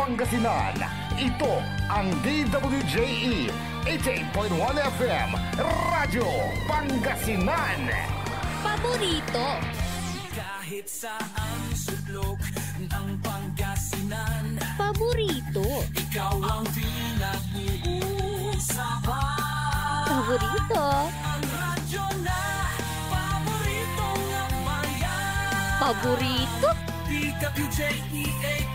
Pangasinan. Ito ang DWJE 88.1 FM Radyo Pangasinan. Paborito. Kahit saan sulok ng Pangasinan, Paborito. ikaw ang pinag-uusapan. Paborito. Ang radyo na paborito ng bayan. Paborito. DWJE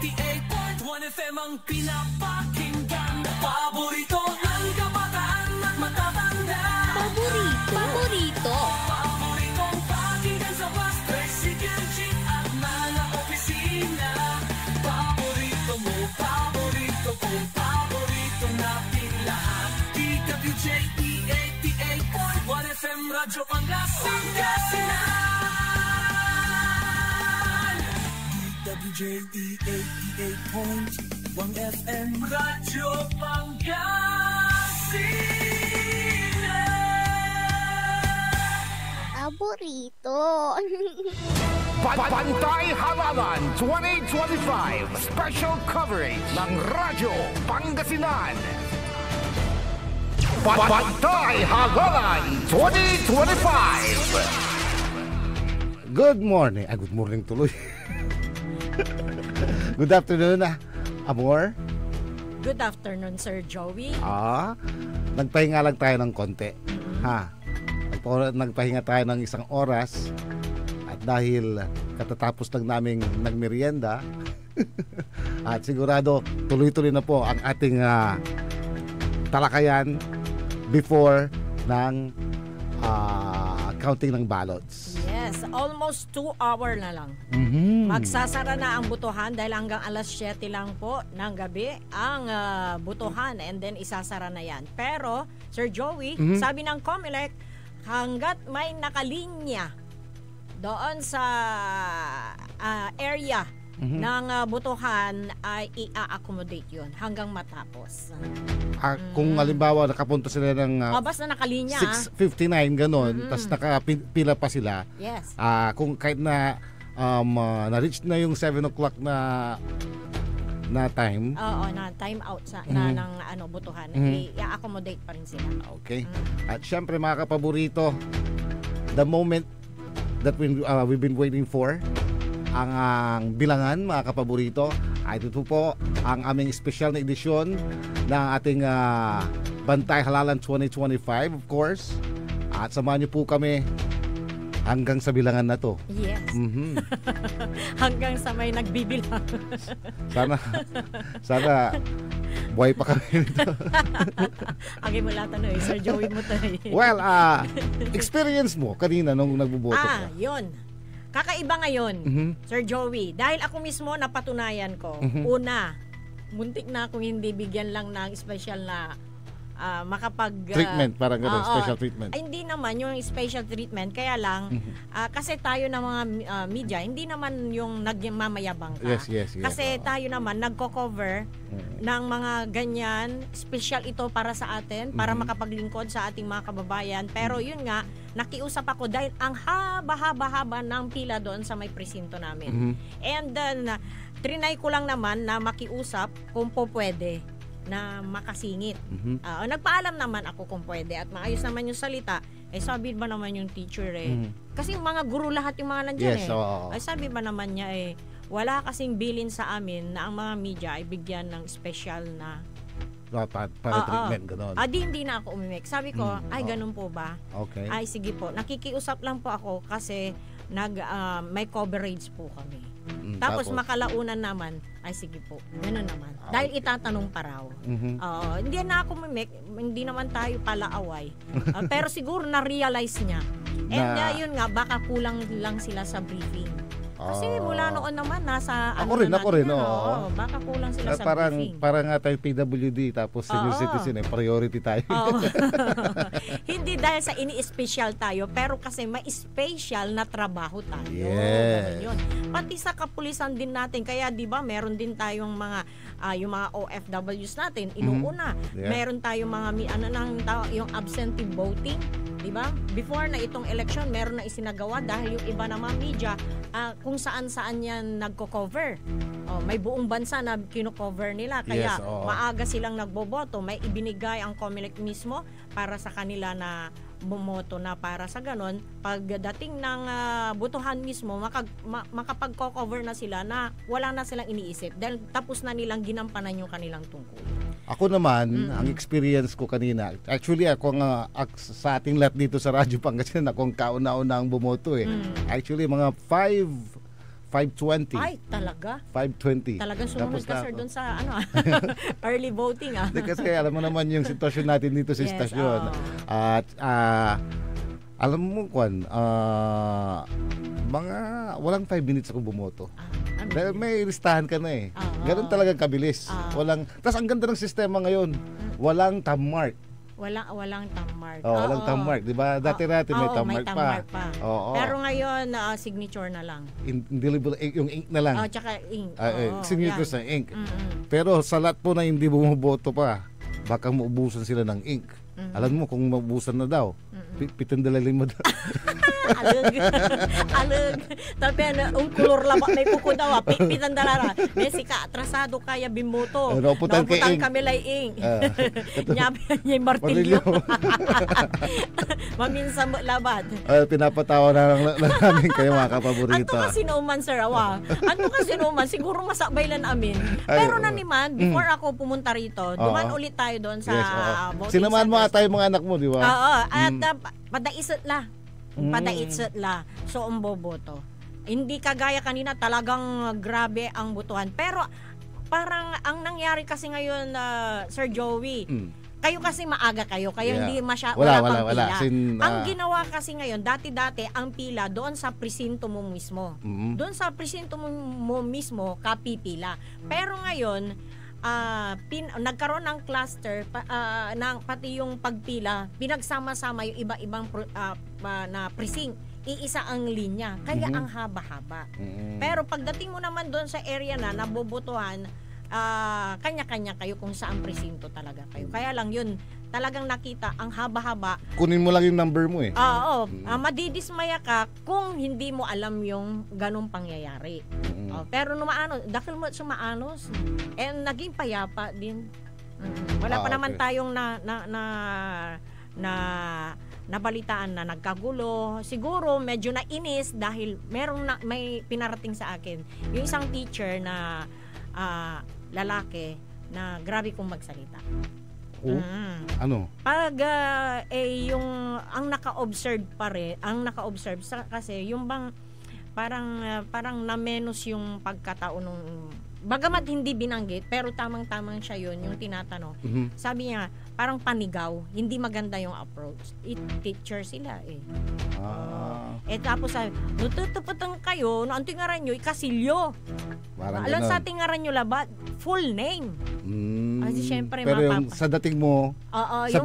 88.1 FM ang pinapakinggan. Paborito ng kabataan at matatanda. Paborito. Paborito. Paboritong pakinggan sa bus, tricycle, jeep at mga opisina. Paborito mo, paborito ko, paborito natin lahat. DWJE 88.1 FM Radyo Pangasinan. DWJE 88.1 FM Radyo Pangasinan. Paborito. Bantay Halalan 2025 Special Coverage ng Radyo Pangasinan. Bantay Halalan 2025. Good morning. Good morning tuloy. Good afternoon, Amor. Good afternoon, Sir Joey. Nagpahinga lang tayo ng konti. Nagpahinga tayo ng isang oras. At dahil katatapos lang naming nagmerienda, at sigurado tuloy-tuloy na po ang ating talakayan before ng counting ng ballots. Yes, almost 2 hour na lang. Magsasara na ang butuhan dahil hanggang alas 7 lang po ng gabi ang butuhan and then isasara na yan. Pero, Sir Joey, sabi ng COMELEC, hanggat may nakalinya doon sa area ng butuhan ay i-accommodate yun hanggang matapos. Kung halimbawa nakapunta sila ng basta nakalinya 6:59 ganon, tapos nakapila pa sila. Yes. Kung kahit na na-reach na yung 7 o'clock na time. Oo, na time out ng butuhan. I-accommodate pa rin sila. Okay. At syempre mga kapaborito, the moment that we've been waiting for, ang bilangan mga kapaborito, ay ito po ang aming special na edisyon ng ating Bantay Halalan 2025, of course. At samahan niyo po kami hanggang sa bilangan na to. Yes. Hanggang sa may nagbibilang. Sana buhay pa kami nito. Agi mo lahat Sir Joey mo to. Well, experience mo kanina nung nagboboto ka. Yun. Kakaiba ngayon, Sir Joey. Dahil ako mismo napatunayan ko. Una, muntik na akong hindi bigyan lang ng special na treatment, parang gano'n, special treatment. Ay, hindi naman yung special treatment, kaya lang kasi tayo ng mga media, hindi naman yung nagmamayabang ka. Yes. Kasi tayo naman nagko-cover ng mga ganyan, special ito para sa atin, para makapaglingkod sa ating mga kababayan. Pero yun nga, nakiusap ako dahil ang haba-haba ng pila doon sa may presinto namin. And then, trinay ko lang naman na makiusap kung po pwede na makasingit. Nagpaalam naman ako kung pwede at maayos naman yung salita. Sabi ba naman yung teacher kasi mga guro lahat yung mga nandyan sabi ba naman niya wala kasing bilin sa amin na ang mga media ay bigyan ng special na para treatment, gano'n. Hindi na ako umimik. Sabi ko, ganun po ba? Okay. Ay, sige po. Nakikiusap lang po ako kasi may coverage po kami. Tapos makalaunan naman, ay sige po, gano'n naman. Dahil itatanong pa raw. Hindi na ako mimik, hindi naman tayo palaaway. Pero siguro na-realize niya. And yun nga, baka kulang lang sila sa briefing. Kasi mula noon naman, nasa ako rin. Baka kulang sila sa briefing. Parang nga tayo PWD, tapos senior citizen, priority tayo. Hindi dahil sa ini-special tayo, pero kasi may special na trabaho tayo. Yes. Yun. Pati sa kapulisan din natin, kaya di ba meron din tayong mga yung mga OFWs natin, inuuna. Yeah. Meron tayong mga yung absentee voting, di ba? Before na itong election, meron na isinagawa dahil yung iba naman media kung saan-saan yan nagko-cover. May buong bansa na kino-cover nila, kaya Yes, oo. maaga silang nagboboto. May ibinigay ang COMELEC mismo para sa kanila na bumoto na, para sa ganon pagdating ng botohan mismo makapag-cover na sila na wala na silang iniisip dahil tapos na nilang ginampanan yung kanilang tungkol. Ako naman, ang experience ko kanina, actually ako nga sa ating lahat dito sa Radyo Pangasinan, akong kauna-una ang bumoto eh. Actually mga 5:20. Ay, talaga? 5:20. Talagang sumunod Tapos ka, na sir, ako. doon sa early voting Hindi, kasi alam mo naman yung sitwasyon natin dito sa Yes, istasyon. At alam mo kwan, mga walang 5 minutes ako bumoto. Dahil may listahan ka na eh. Ganun talagang kabilis. Tas ang ganda ng sistema ngayon. Walang thumb mark. Walang thumb mark. Walang thumb mark, 'di ba? Dati-dati may thumb mark pa. Oo. Pero ngayon signature na lang. Indelible ink, yung ink na lang. Tsaka ink. Signature sa ink. Mm-mm. Pero sa lahat po na hindi bumuboto pa, baka maubusan sila ng ink. Alam mo kung maubusan na daw, pitandalalim mo daw. Alug. Tapi kulor laba na ipuko daw. Pitandala. Mesika, atrasado kaya bimuto. Nauputan kay ink. Kami lay ink. Nyabi martilyo. Maminsan mo labad. Pinapatawa na lang namin kayo mga kapaborito. Ano kasi naman, sir, awa? Ano kasi naman? Siguro masabay lang amin. Pero na naman, before ako pumunta rito, duman ulit tayo doon sa voting sinamahan mo center. ata yung mga anak mo, di ba? Oo. At padaisot la. Padaisot la. So, ang boboto. Hindi kagaya kanina, talagang grabe ang botohan. Pero, parang ang nangyari kasi ngayon, Sir Joey, kayo kasi maaga kayo, kaya hindi wala pang pila. Ang ginawa kasi ngayon, dati-dati, ang pila doon sa presinto mo mismo. Doon sa presinto mo mismo, kapipila. Pero ngayon, nagkaroon ng cluster pati yung pagpila, pinagsama-sama yung iba-ibang na precinct. Iisa ang linya, kaya ang haba-haba. Pero pagdating mo naman doon sa area na nabobotohan, kanya-kanya kayo kung saan presinto talaga kayo. Kaya lang yun, talagang nakita ang haba-haba. Kunin mo lang yung number mo eh. Oo. Madidismaya ka kung hindi mo alam yung ganong pangyayari. Pero numaanos, dahil mo sumaanos, naging payapa din. Wala pa naman tayong nabalitaan na nagkagulo. Siguro medyo nainis dahil may pinarating sa akin. Yung isang teacher na lalaki na grabe kong magsalita. Ano? Pag ang naka-observe kasi yung bang parang na-menos yung pagkatao nung, bagamat hindi binanggit pero tamang-tamang siya yun yung tinatanong. Sabi niya parang panigaw, hindi maganda yung approach. Teacher sila eh. Tapos sabi, nututuputan kayo, no, ang tingaran nyo, ikasilyo. Alam sa tingaran nyo labat, full name. Kasi syempre pero yung sa dating mo,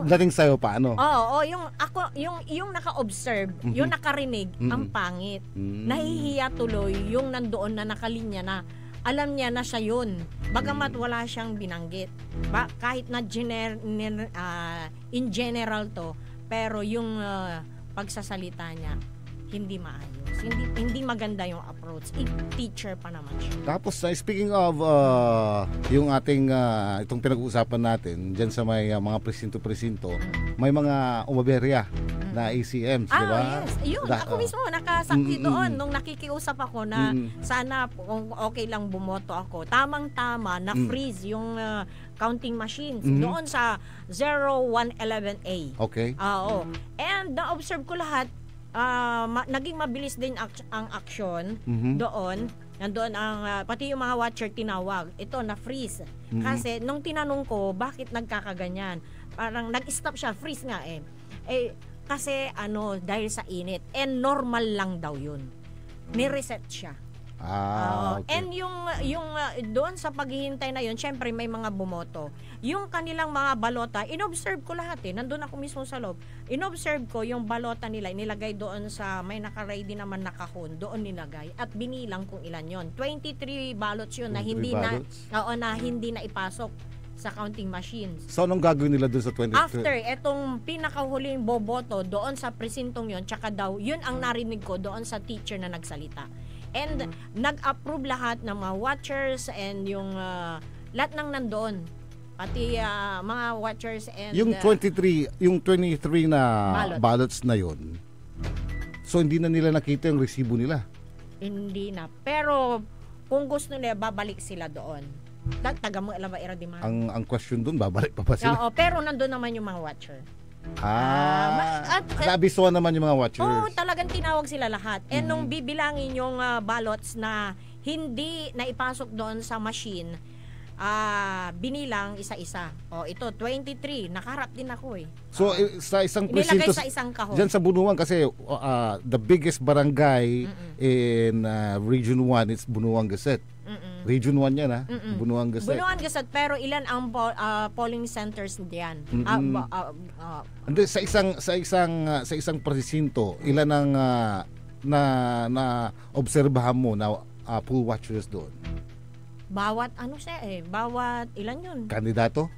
dating sa'yo, paano? Yung naka-observe, yung nakarinig, ang pangit. Nahihiya tuloy yung nandoon na nakalinya na alam niya na siya yun. Bagamat wala siyang binanggit. Kahit na in general to, pero yung pagsasalita niya, hindi maayos. Hindi maganda yung approach. Teacher pa naman siya. Tapos speaking of yung ating itong pinag-uusapan natin diyan sa may mga presinto, may mga umaberya na ACMs, di ba? Yes. Yun, ako mismo nakasakti doon nung nakikiusap ako na sana kung okay lang bumoto ako. Tamang-tama na freeze yung counting machines doon sa 0111A. Okay. Oo. And na-observe ko lahat, naging mabilis din ang aksyon doon. Nandoon ang pati yung mga watcher tinawag. Ito na freeze. Kasi nung tinanong ko bakit nagkakaganyan, parang nag-stop siya, freeze nga eh. Kasi dahil sa init, and normal lang daw yun. Ni-reset siya. Oo. Okay. And yung doon sa paghihintay na yun, syempre may mga bumoto. Yung kanilang mga balota, inobserve ko lahat Nandun ako mismo sa loob. Inobserve ko yung balota nila, nilagay doon sa may naka-ready naman na kahon, doon nilagay at binilang kung ilan yon. 23 ballots yun na 23 hindi ballots? na hindi na ipasok sa counting machines. So anong gagawin nila doon sa 23? After etong pinakahuling boboto doon sa presintong yon, tsaka daw yun ang narinig ko doon sa teacher na nagsalita. And nag-approve lahat ng mga watchers and yung lahat ng nandoon. Pati mga watchers and Yung 23 na ballots na yon. So hindi na nila nakita yung resibo nila. hindi na. Pero kung gusto nila, babalik sila doon. Taga mo alam ba era di man? Ang question doon, babalik pa sila? Oo, pero nandoon naman yung mga watcher. At naabisuhan naman yung mga watchers. Oo, talagang tinawag sila lahat. And nung bibilangin yung ballots na hindi na ipasok doon sa machine, binilang isa-isa. Ito 23, nakaharap din ako So sa isang Inilagay presinto sa isang kahon. diyan sa Bunuan kasi the biggest barangay in Region 1 is Bunuan Gazette. Region 1 yan Bunuan Gazette. Bunuan Gazette, pero ilan ang polling centers diyan? Hindi, sa isang presinto, ilan ang na obserbahan mo na poll watchers doon? Bawat bawat ilan yun? Kandidato?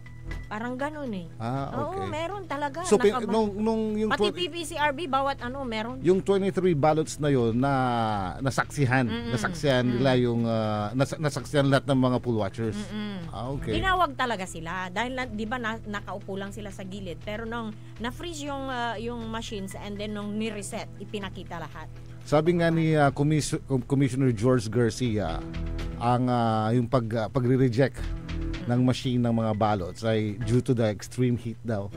Parang ganun Okay. Oo, meron talaga. So nung yung Pati PPCRB, bawat meron. yung 23 ballots na yon na nasaksihan nila yung nasaksihan lahat ng mga poll watchers. Okay. Tinawag talaga sila dahil 'di ba nakaupo lang sila sa gilid, pero nung na-freeze yung machines and then nung ni-reset, ipinakita lahat. Sabi nga ni Commissioner George Garcia, ang yung pagre-reject ng machine ng mga ballots ay due to the extreme heat daw.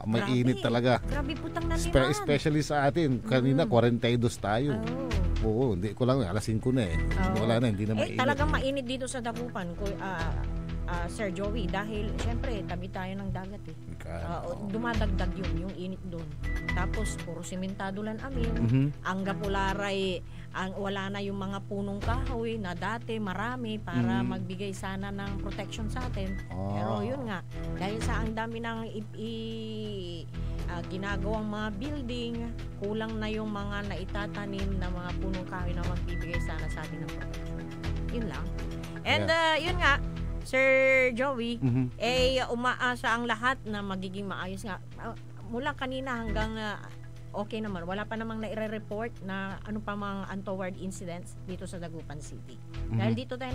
May Grabe. init talaga. Grabe putang naniman. Especially sa atin. Kanina 42 tayo. Oo, hindi ko lang alas 5 na Wala na, hindi na mainit. Talagang mainit dito sa Dagupan, Sir Joey, dahil syempre tabi tayo ng dagat dumadagdag yung init doon. Tapos puro sementado lang amin. Ang Gapularay, wala na yung mga punong kahoy na dati marami para magbigay sana ng protection sa atin. Pero yun nga, dahil sa ang dami ng ginagawang mga building, kulang na yung mga naitatanim na mga punong kahoy na magbibigay sana sa atin ng protection. Yun lang. And yun nga, Sir Joey, umaasa ang lahat na magiging maayos nga. Mula kanina hanggang okay naman. Wala pa namang naire-report na ano pa mga untoward incidents dito sa Dagupan City. Dahil dito tayo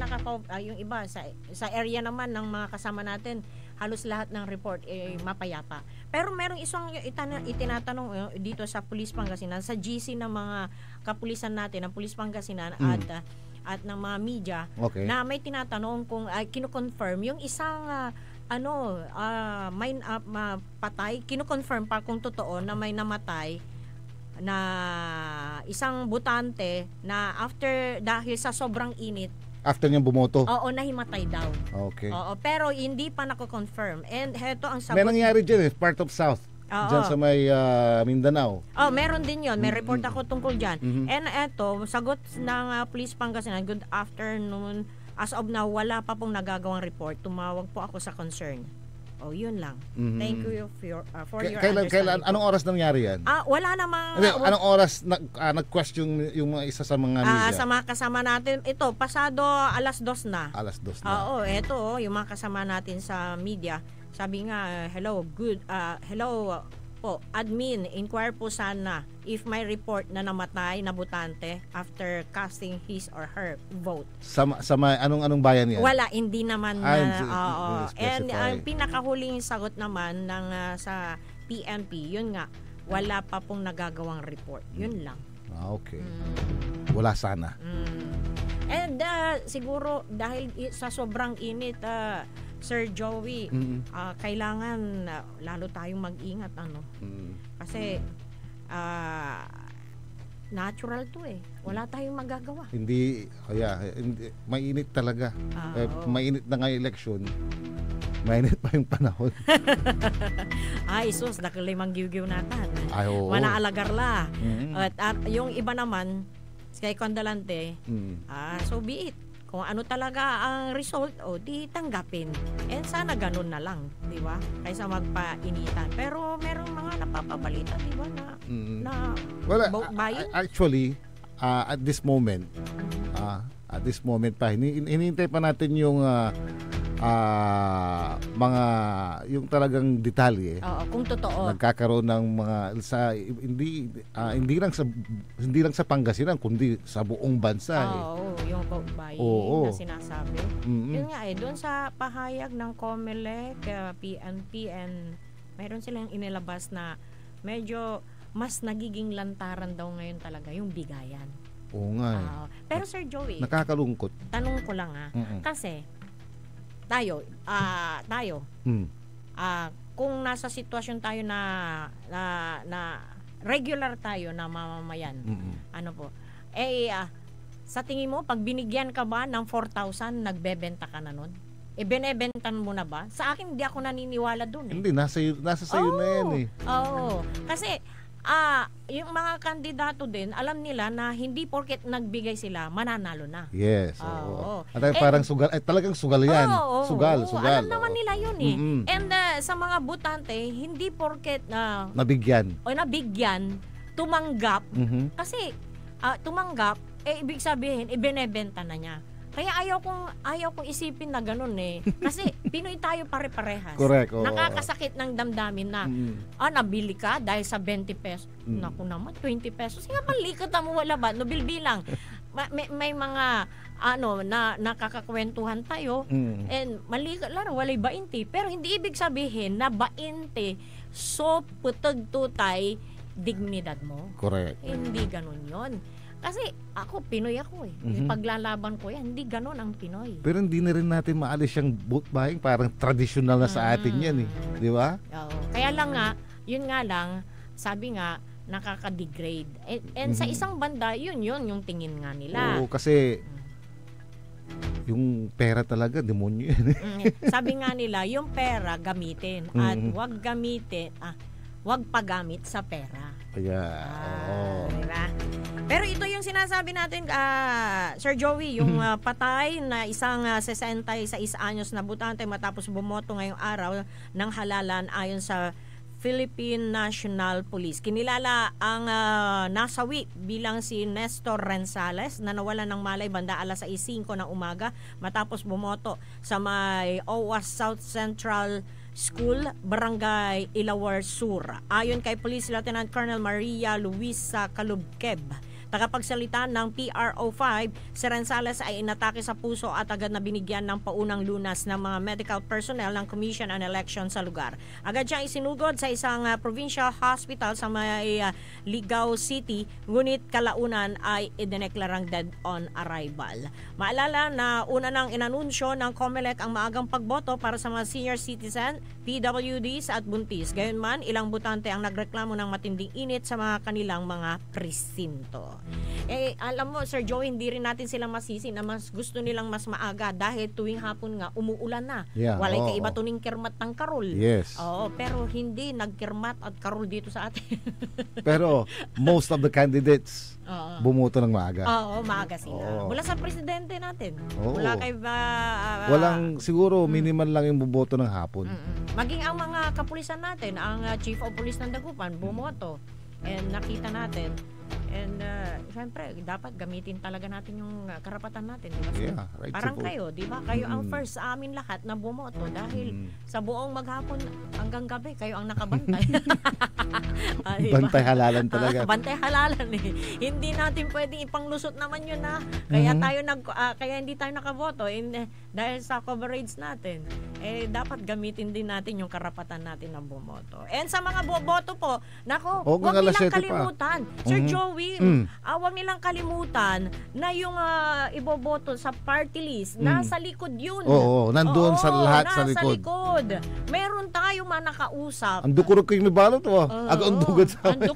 yung iba sa area naman ng mga kasama natin, halos lahat ng report mapayapa. Pero merong isang itinatanong dito sa Police Pangasinan, sa GC ng mga kapulisan natin, ng Police Pangasinan at ng mga media, na may tinatanong kung kino-confirm yung isang may patay, kino-confirm pa kung totoo na may namatay na isang botante na dahil sa sobrang init, after niyang bumoto. nahimatay daw. Okay. Pero hindi pa nako-confirm. And heto ang sagot. May nangyari dyan part of South. Diyan sa may Mindanao. Meron din yon. May report ako tungkol dyan. And eto, sagot ng Police Pangasinan, good afternoon. As of now, wala pa pong nagagawang report. Tumawag po ako sa concern. Yun lang. Thank you for your understanding. Anong oras nangyari yan? Wala namang... Anong oras nag-question yung mga isa sa mga media? Sa mga kasama natin, ito, pasado alas 2 na. Alas 2 na. Ito, yung mga kasama natin sa media. Sabi nga, hello po, admin, inquire po sana if may report na namatay na botante after casting his or her vote. Anong bayan yan? Wala, hindi naman. And ang specify. pinakahuling sagot naman ng sa PNP, yun nga, wala pa pong nagagawang report. Yun lang. Okay. Wala sana. And siguro dahil sa sobrang init, Sir Joey, kailangan lalo tayong mag-ingat kasi natural to wala tayong magagawa. Hindi mainit talaga. Mainit na nga election. Mainit pa yung panahon. Ay, sus, nakilimang giw-giw natan. Ay, oo. Manaalagarla. At yung iba naman, Kay Condolante, so be it. Kung ano talaga ang result, di tanggapin. And sana ganun na lang, di ba? Kaysa magpainitan. Pero merong mga napapabalita, di ba, na vote buying? Actually, at this moment pa, hinihintay pa natin yung mga yung talagang detalye. Oo, kung totoo. Nagkakaroon ng mga hindi lang sa Pangasinan kundi sa buong bansa. Oo, yung vote buying na sinasabi. Yun nga doon sa pahayag ng COMELEC, PNP, and mayroon silang inilabas na medyo mas nagiging lantaran daw ngayon talaga yung bigayan. Oo nga. Pero Sir Joey, nakakalungkot. Tanong ko lang kasi tayo kung nasa sitwasyon tayo na regular tayo na mamamayan, sa tingin mo pag binigyan ka ba ng 4,000 nagbebenta ka na nun? Benebentan mo na ba? Sa akin hindi ako naniniwala dun Hindi, nasa sayo na yan Oo. Kasi yung mga kandidato din, alam nila na hindi porket nagbigay sila, mananalo na. Yes. At parang sugal, talagang sugal yan. Sugal. Alam naman nila yun And sa mga botante, hindi porket nabigyan, tumanggap. Kasi tumanggap, ibig sabihin, ibinebenta na niya. Kaya ayaw kong isipin na ganun Kasi Pinoy tayo pare-parehas. Correct. Nakakasakit ng damdamin na nabili ka dahil sa 20 pesos. Naku naman, 20 pesos. Nga malikot mo wala ba? No, bilbilang. May mga na nakakakwentuhan tayo and malikot lang, walay 20. Pero hindi ibig sabihin na 20 so putag tutay dignidad mo. Correct. Hindi ganun yon. Kasi ako, Pinoy ako Paglalaban ko yan, hindi ganun ang Pinoy. Pero hindi na rin natin maalis yung vote buying, parang traditional na sa atin yan Di ba? Oo. Kaya lang yun nga lang, sabi nga, nakaka-degrade. And sa isang banda, yun yung tingin nga nila. Oo, kasi yung pera talaga, demonyo yan Sabi nga nila, yung pera gamitin at wag pagamit sa pera. Diba? Pero ito yung sinasabi natin, Sir Joey, yung patay na isang 66 anyos na botante matapos bumoto ngayong araw ng halalan ayon sa Philippine National Police. Kinilala ang nasawi bilang si Nestor Rensales na nawalan ng malay banda alas 6:05 ng umaga matapos bumoto sa may OWAS South Central School, Barangay Ilawar Sur. Ayon kay Police Lieutenant Colonel Maria Luisa Calubkeb, tagapagsalita ng PRO5, si Rensales ay inatake sa puso at agad na binigyan ng paunang lunas ng mga medical personnel ng Commission on Election sa lugar. Agad siyang isinugod sa isang provincial hospital sa may Ligao City, ngunit kalaunan ay idineklarang dead on arrival. Maalala na una nang inanunsyo ng COMELEC ang maagang pagboto para sa mga senior citizen, PWDs at buntis. Gayunman, ilang botante ang nagreklamo ng matinding init sa mga kanilang mga presinto. Alam mo, Sir Joe, hindi rin natin silang masisi na mas gusto nilang mas maaga dahil tuwing hapon nga umuulan na. Walay kaiba tuning kirmat ng karol. Yes. Pero hindi nagkirmat at karol dito sa atin. Pero most of the candidates bumoto ng maaga. Maaga sila. Mula sa presidente natin. Mula kay walang siguro minimal lang yung buboto ng hapon. Maging ang mga kapulisan natin, ang Chief of Police ng Dagupan bumoto. And nakita natin. And syempre, dapat gamitin talaga natin yung karapatan natin, di ba? Yeah, right. Parang kayo, di ba? Kayo ang first sa amin lahat na bumoto dahil sa buong maghapon hanggang gabi, kayo ang nakabantay. Diba? Bantay halalan talaga. Bantay halalan Hindi natin pwedeng ipanglusot naman yun Kaya kaya hindi tayo nakaboto dahil sa coverage natin. Dapat gamitin din natin yung karapatan natin na bumoto. And sa mga boboto po, nako, huwag nilang kalimutan. Sir Joey, huwag nilang kalimutan na yung iboboto sa party list, nasa likod yun. Nandoon sa lahat sa nasa likod. Meron tayong mga nakausap. Ang dukurog kayo may balot ang dugod sa amin.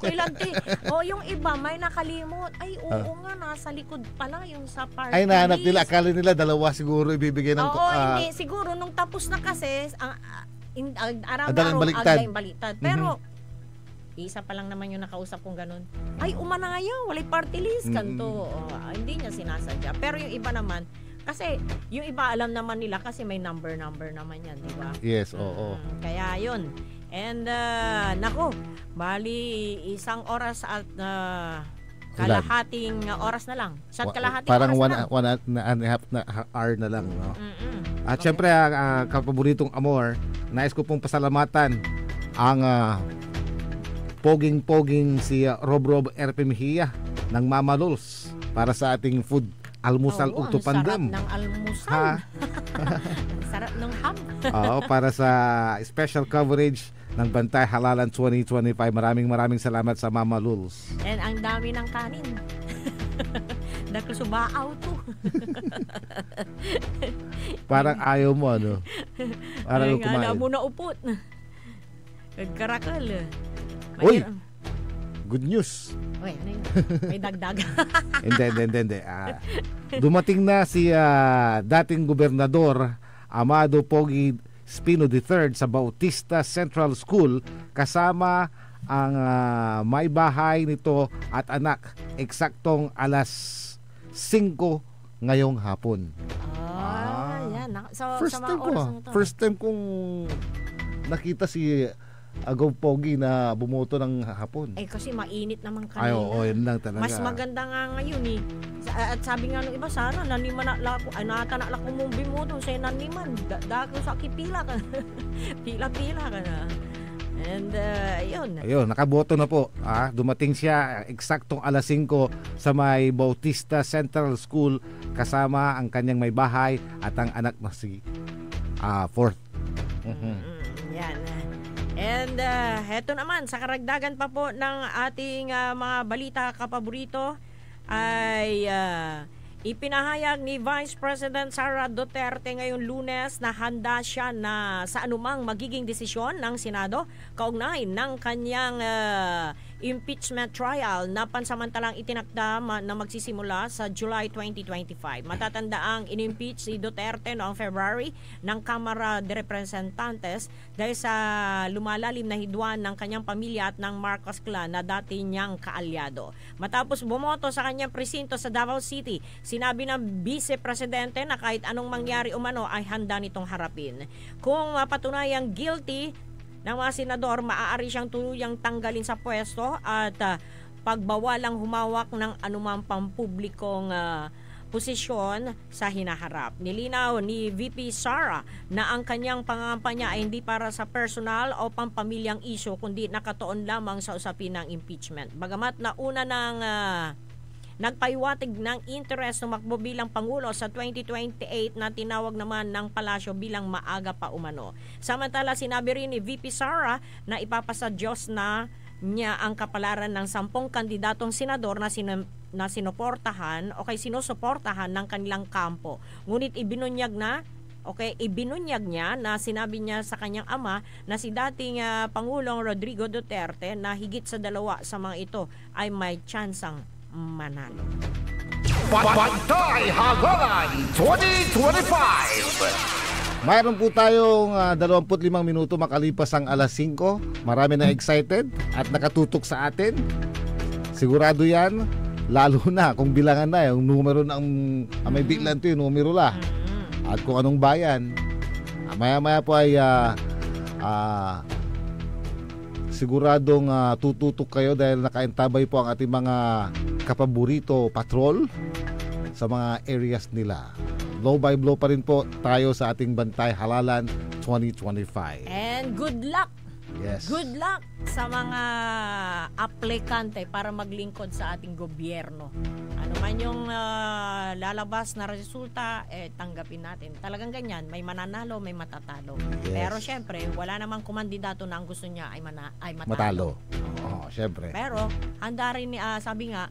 Yung iba may nakalimot. Ay, nga, nasa likod pala yung sa party list. Ay, nahanap nila. list. Akala nila dalawa siguro ibibigay ng... hindi. Siguro nung tapos na kasi, araw-araw, baliktad. baliktad. Pero, Isa pa lang naman yung nakausap kong ganun. Ay, umanayaw, walay party list, kanto. Hindi niya sinasadya. Pero yung iba naman, kasi yung iba alam naman nila kasi may number naman yan, di ba? Yes, oo. Kaya yun. And, nako, bali isang oras at kalahating oras na lang. Sa kalahating Parang oras na lang. one and a half na hour na lang, no? At Okay. syempre, kapaboritong Amor, nais ko pong pasalamatan ang poging-poging si Rob RP Mejia ng Mama Lols para sa ating food almusal Oo, ugto pandem. Ang sarap ng almusal. Ha? Ang sarap ng ham. Oo, para sa special coverage ng Bantay Halalan 2025. Maraming salamat sa Mama Lols. And ang dami ng kanin. Naklusubaaw to. Parang ayaw mo, ano? Parang Ay, kumain. alam mo na upot. Nagkarakal. Uy! Good news. Uy, ano yun? May dagdag. Hindi. Dumating na si dating gobernador Amado Pogi Espino III sa Bautista Central School kasama ang may bahay nito at anak eksaktong alas 5 ngayong hapon. Yan. So, First sa mga time ko. oras na to. First time kong nakita si Agaw Pogi na bumoto ng hapon. Eh, kasi mainit naman Ay, kanina. oo, yun lang talaga. Mas maganda nga ngayon eh. At sabi nga nung iba, sana naniman na lako, ay nata na lako mong bimoto sa naniman. Dako sa kipila ka. Pila-pila ka na. And yun. Ayun, nakaboto na po. Dumating siya eksaktong alas 5 sa may Bautista Central School kasama ang kanyang may bahay at ang anak na si Fourth. Yan. And heto naman, sa karagdagan pa po ng ating mga balita kapaborito ay ipinahayag ni Vice President Sara Duterte ngayong Lunes na handa siya na sa anumang magiging desisyon ng Senado kaugnay ng kanyang impeachment trial na pansamantalang itinakda na magsisimula sa July 2025. Matatandaang inimpeach si Duterte noong February ng Kamara de Representantes dahil sa lumalalim na hidwan ng kanyang pamilya at ng Marcos clan na dati niyang kaalyado. Matapos bumoto sa kanyang presinto sa Davao City, sinabi ng Vice Presidente na kahit anong mangyari umano ay handa nitong harapin. Kung mapatunayang guilty ng mga senador, maaari siyang tuluyang tanggalin sa pwesto at pagbawalang humawak ng anumang pampublikong posisyon sa hinaharap. Nilinaw ni VP Sara na ang kanyang pangangampanya ay hindi para sa personal o pampamilyang isyu kundi nakatuon lamang sa usapin ng impeachment. Bagamat nauna ng nagpaiwatig ng interes tumakbo bilang Pangulo sa 2028 na tinawag naman ng palasyo bilang maaga pa umano. Samantala, sinabi rin ni VP Sara na ipapasa Diyos na niya ang kapalaran ng 10 kandidatong senador na sinuportahan o kay sinusuportahan ng kanilang kampo. Ngunit ibinunyag niya na sinabi niya sa kanyang ama na si dating Pangulong Rodrigo Duterte na higit sa 2 sa mga ito ay may tsansang manalo. Bantay Halalan 2025. Mayroon po tayong 25 minuto makalipas ang alas 5. Marami na excited at nakatutok sa atin. Sigurado yan, lalo na kung bilangan na yung numero ng may biglan to yung numero la. At kung anong bayan. Maya-maya po ay siguradong tututok kayo dahil nakaintabay po ang ating mga kapaborito patrol sa mga areas nila. Blow by blow pa rin po tayo sa ating Bantay Halalan 2025. And good luck! Yes. Good luck sa mga aplikante para maglingkod sa ating gobyerno. Ano man yung lalabas na resulta, tanggapin natin. Talagang ganyan, may mananalo, may matatalo. Yes. Pero syempre, wala namang kumandidato na ang gusto niya ay matalo. Matalo. Oo, syempre. Pero handa rin, sabi nga,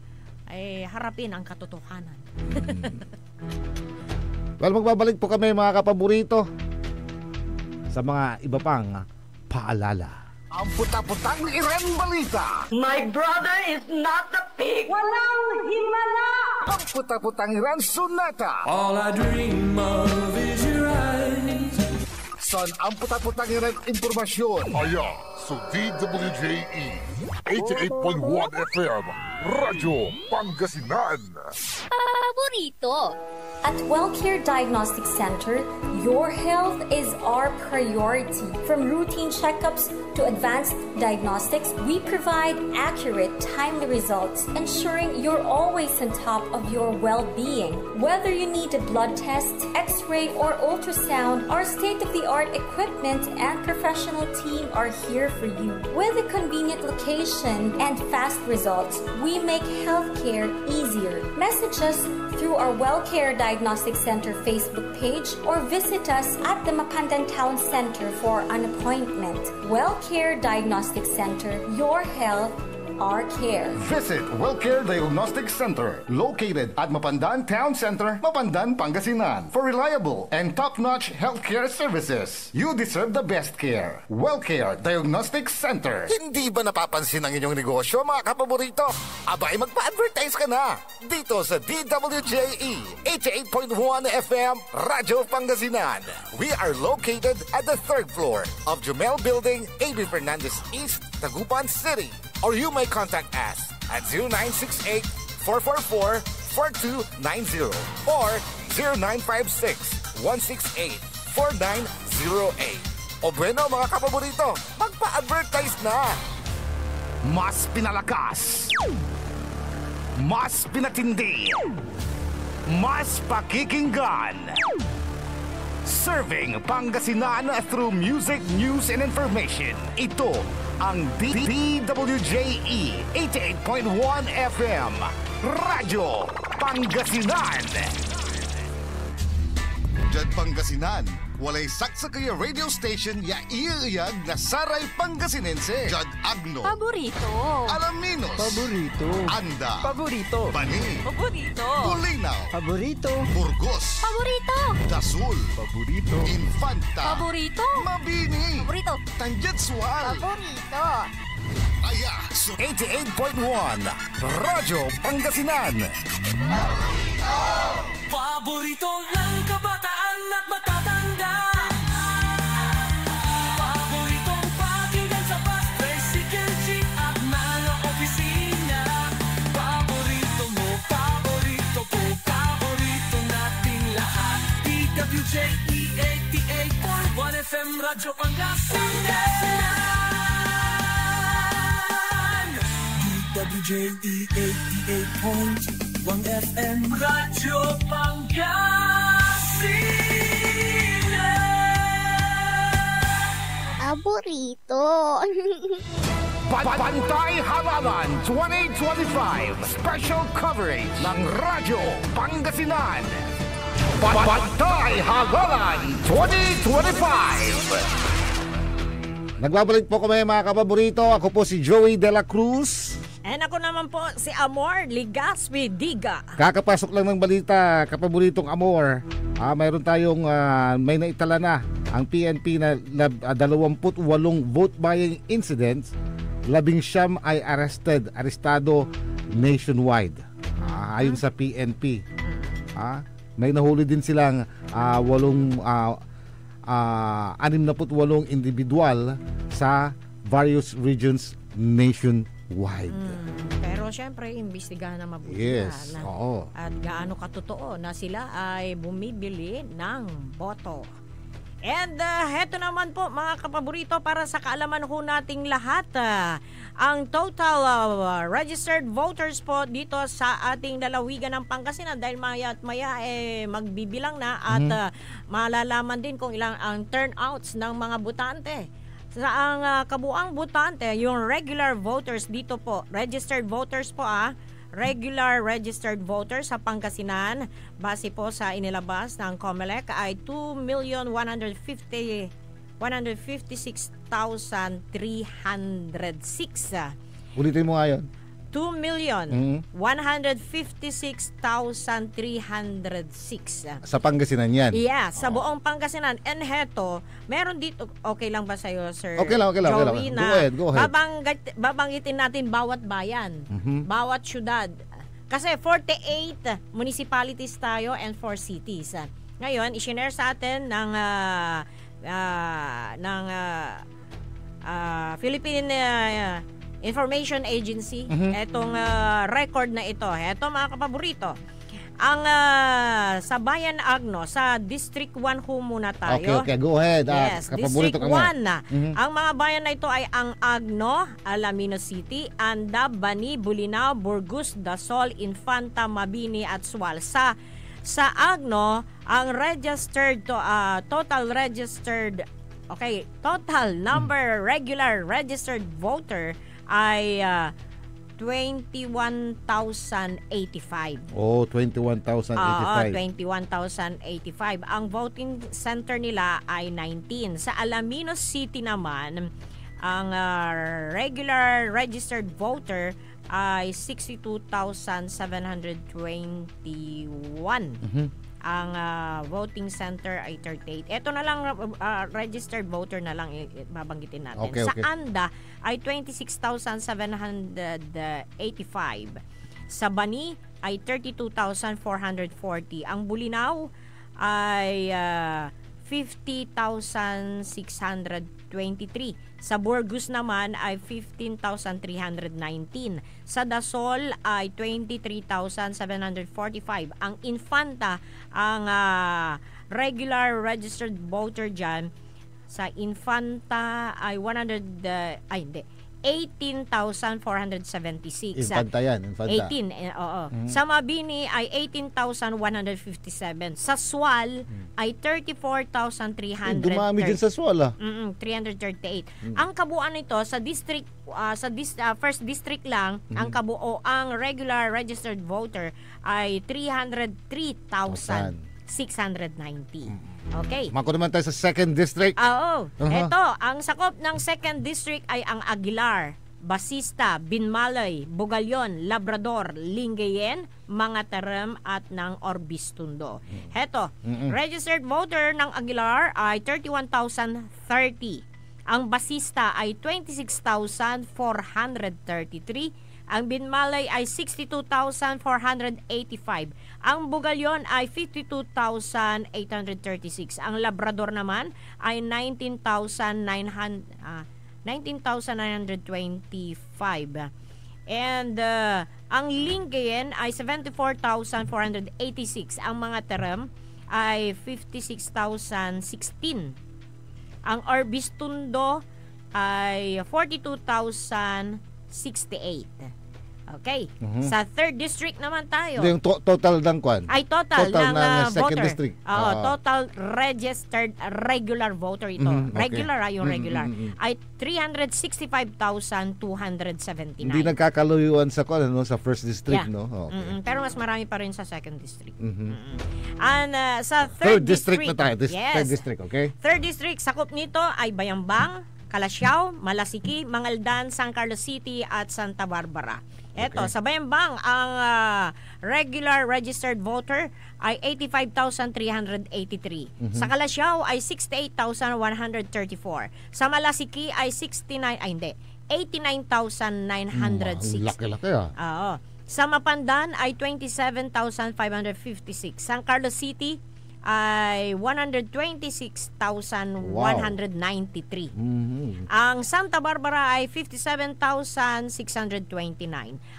ay harapin ang katotohanan. Well, magbabalik po kami mga kapaborito sa mga iba pang paalala. Ang puta-putang Iren Balita. My brother is not a pig. Ang puta-putang Iren Sunata. All I dream of is your eyes. Son ang putat-putang impormasyon. Aya sa DWJE 88.1 FM Radyo Pangasinan. Paborito. At WellCare Diagnostic Center, your health is our priority. From routine checkups to advanced diagnostics, we provide accurate, timely results, ensuring you're always on top of your well-being. Whether you need a blood test, x-ray, or ultrasound, our state-of-the-art equipment and professional team are here for you. With a convenient location and fast results, we make healthcare easier. Message us through our WellCare Diagnostic Center Facebook page or visit us at the Mapandan Town Center for an appointment. WellCare Diagnostic Center, your health, our care. Visit WellCare Diagnostic Center, located at Mapandan Town Center, Mapandan, Pangasinan, for reliable and top-notch healthcare services. You deserve the best care. WellCare Diagnostic Center. Hindi ba napapansin ang inyong negosyo, mga kapaborito? Abay, magpa-advertise ka na dito sa DWJE 88.1 FM Radyo Pangasinan. We are located at the 3rd floor of Jumel Building, A.B. Fernandez East, Tagupan City. Or you may contact us at 0968-444-4290 or 0956-168-4908. O bueno, mga kapaborito, magpa-advertise na! Mas pinalakas, mas pinatindi, mas pakikinggan. Serving Pangasinan through music, news, and information. Ito ang DWJE 88.1 FM Radyo Pangasinan. Diyan Pangasinan, walay saksa kaya radio station ya iiyag na saray Pangasinense. Jad Agno. Paborito. Alaminos. Paborito. Anda. Paborito. Bani. Paborito. Bulinaw. Paborito. Burgos. Paborito. Dasul. Paborito. Infanta. Paborito. Mabini. Paborito. Tanjatsual. Paborito. Aya, so 88.1 Radyo Pangasinan. Paborito ng kabataan at matatanda. Paboritong pakinggan sa bus, tricycle, jeep at mga opisina. Paborito mo, paborito ko, paborito nating lahat. DWJE 88.1 FM Radyo Pangasinan. DWJE 88.1 FM Radyo Pangasinan. Paborito. Pantay Halaman 2025 Special Coverage ng Radyo Pangasinan. Pantay Halaman 2025. Nagbabalik po kami, mga kapaborito. Ako po si Joey De La Cruz. And ako naman po si Amor Ligaspi Diga. Kakapasok lang ng balita, kapaboritong Amor. Mayroon tayong may naitala na ang PNP na 28 vote buying incidents. 19 ay arestado nationwide. Ayon sa PNP. May nahuli din silang 68 individual sa various regions nationwide. Pero syempre, imbestigahan na mabuti. Yes, na, oo. At gaano katotoo na sila ay bumibili ng boto. And heto naman po, mga kapaborito, para sa kaalaman ho nating lahat, ang total registered voters po dito sa ating lalawigan ng Pangasinan, dahil maya at maya magbibilang na at malalaman din kung ilang ang turnouts ng mga botante. Sa ang kabuang botante, yung regular voters dito po, registered voters po regular registered voters sa Pangasinan, base po sa inilabas ng COMELEC ay 2,156,306. Ulitin mo nga yun. 2,156,306. Sa Pangasinan yan. Yeah, sa buong Pangasinan. And heto, meron dito, okay lang ba sa'yo, Sir Okay lang. Joey, na Go ahead. babanggitin natin bawat bayan, bawat syudad. Kasi 48 municipalities tayo and 4 cities. Ngayon, isinare sa atin ng Philippine Information Agency. Etong record na ito. Eto mga kapaborito. Ang sa Bayan Agno, sa District 1 ho muna tayo. Okay, go ahead. Yes, District Kapaborito ka 1 na. na. Ang mga bayan na ito ay ang Agno, Alaminos City, Anda, Bani, Bulinao, Burgos, Dasol, Infanta, Mabini at Sual. Sa Agno, ang registered total number regular registered voter ay 21,085. Oh, 21,085. 21,085. Ang voting center nila ay 19. Sa Alaminos City naman, ang regular registered voter ay 62,721. Ang voting center ay 38. Ito na lang, registered voter na lang babanggitin natin. Okay. Sa Anda ay 26,785. Sa Bani ay 32,440. Ang Bulinao ay 50,623. Sa Burgos naman ay 15,319. Sa Dasol ay 23,745. Ang Infanta, ang regular registered voter dyan, sa Infanta ay 18,476. Infanta yan, Infanta. 18, oo. Sa Mabini ay 18,157. Sa Sual ay 34,300. Dumami din sa Sual 338. Ang kabuuan nito sa district first district lang, ang kabuoang regular registered voter ay 303,690. Okay. Mako naman tayo sa second district. Oo. Ito, ang sakop ng second district ay ang Aguilar, Basista, Binmalay, Bugalyon, Labrador, Lingayen, Mangatarem at ng Orbistundo. Heto, registered voter ng Aguilar ay 31,030. Ang Basista ay 26,433. Ang Binmalay ay 62,485. Ang Bugalyon ay 52,836. Ang Labrador naman ay 19,925. And ang Lingayen ay 74,486. Ang mga Terem ay 56,016. Ang Orbistundo ay 42,068. Okay. Sa third district naman tayo. Yung total ng kwan? Ay total ng second voter. district. Total registered regular voter ito. Okay. Regular yung regular. Ay 365,279. Hindi nagkakaluyuan sa kwan, sa first district, Yeah. no? Okay. Pero mas marami pa rin sa second district. And sa third district na tayo. Yes. Third district, okay? Third district, sakop nito ay Bayambang, Calasiao, Malasiki, Mangaldan, San Carlos City at Santa Barbara. Eto, sa Bayambang, ang regular registered voter ay 85,383. Sa Calasiao ay 68,134. Sa Malasiki ay 89,960. Laki-laki Oo. Sa Mapandan ay 27,556. San Carlos City ay 126,193. Ang Santa Barbara ay 57,629.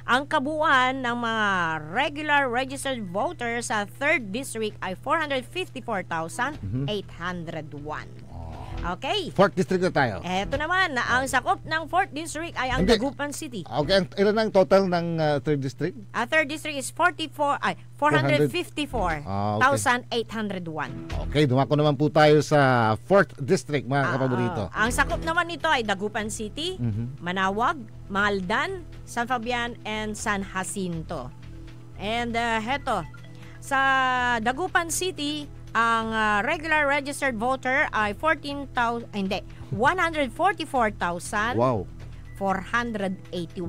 Ang kabuuan ng mga regular registered voters sa 3rd District ay 454,801. Okay. 4th District na tayo. Eto naman, ang sakop ng 4th District ay ang Hindi. Dagupan City. Okay, ilan ang total ng 3rd District? 3rd District is 454,801. Okay, dumako naman po tayo sa 4th District, mga kapaborito. Ang sakop naman nito ay Dagupan City, Manawag, Mangaldan, San Fabian, and San Jacinto. And heto, sa Dagupan City, ang regular registered voter ay 144,481. Wow. 144,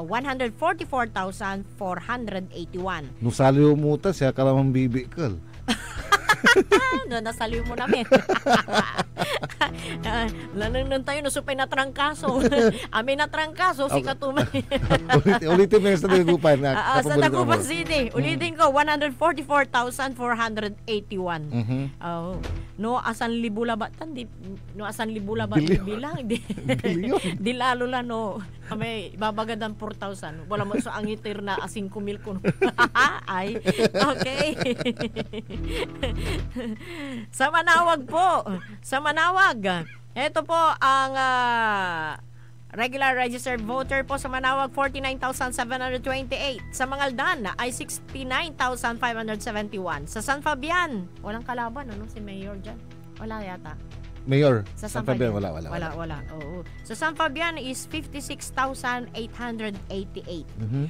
144,481. Nusali umuta siya kalamang bibikal. No, nasaliw mo namin. Lanang tayo, nasupay na trangkaso. Amin na trangkaso, si Katumay. Ulitin mo yung sa Dagupan. Sa Dagupan City. Ulitin ko, 144,481. no asan libula ba di no asan libula ba Bilyon. bilang di Bilyon. di lalo la no kami babagad ang 4,000 wala mo so ang itir na 5,000 kuno ay okay. Sa Manawag po, sa Manawag ito po ang regular registered voter po sa Manawag, 49,728. Sa Mangaldan ay 69,571. Sa San Fabian, walang kalaban, ano si Mayor dyan? Wala yata. Mayor, Sa San Fabian, wala. Wala. Oo. Sa San Fabian is 56,888.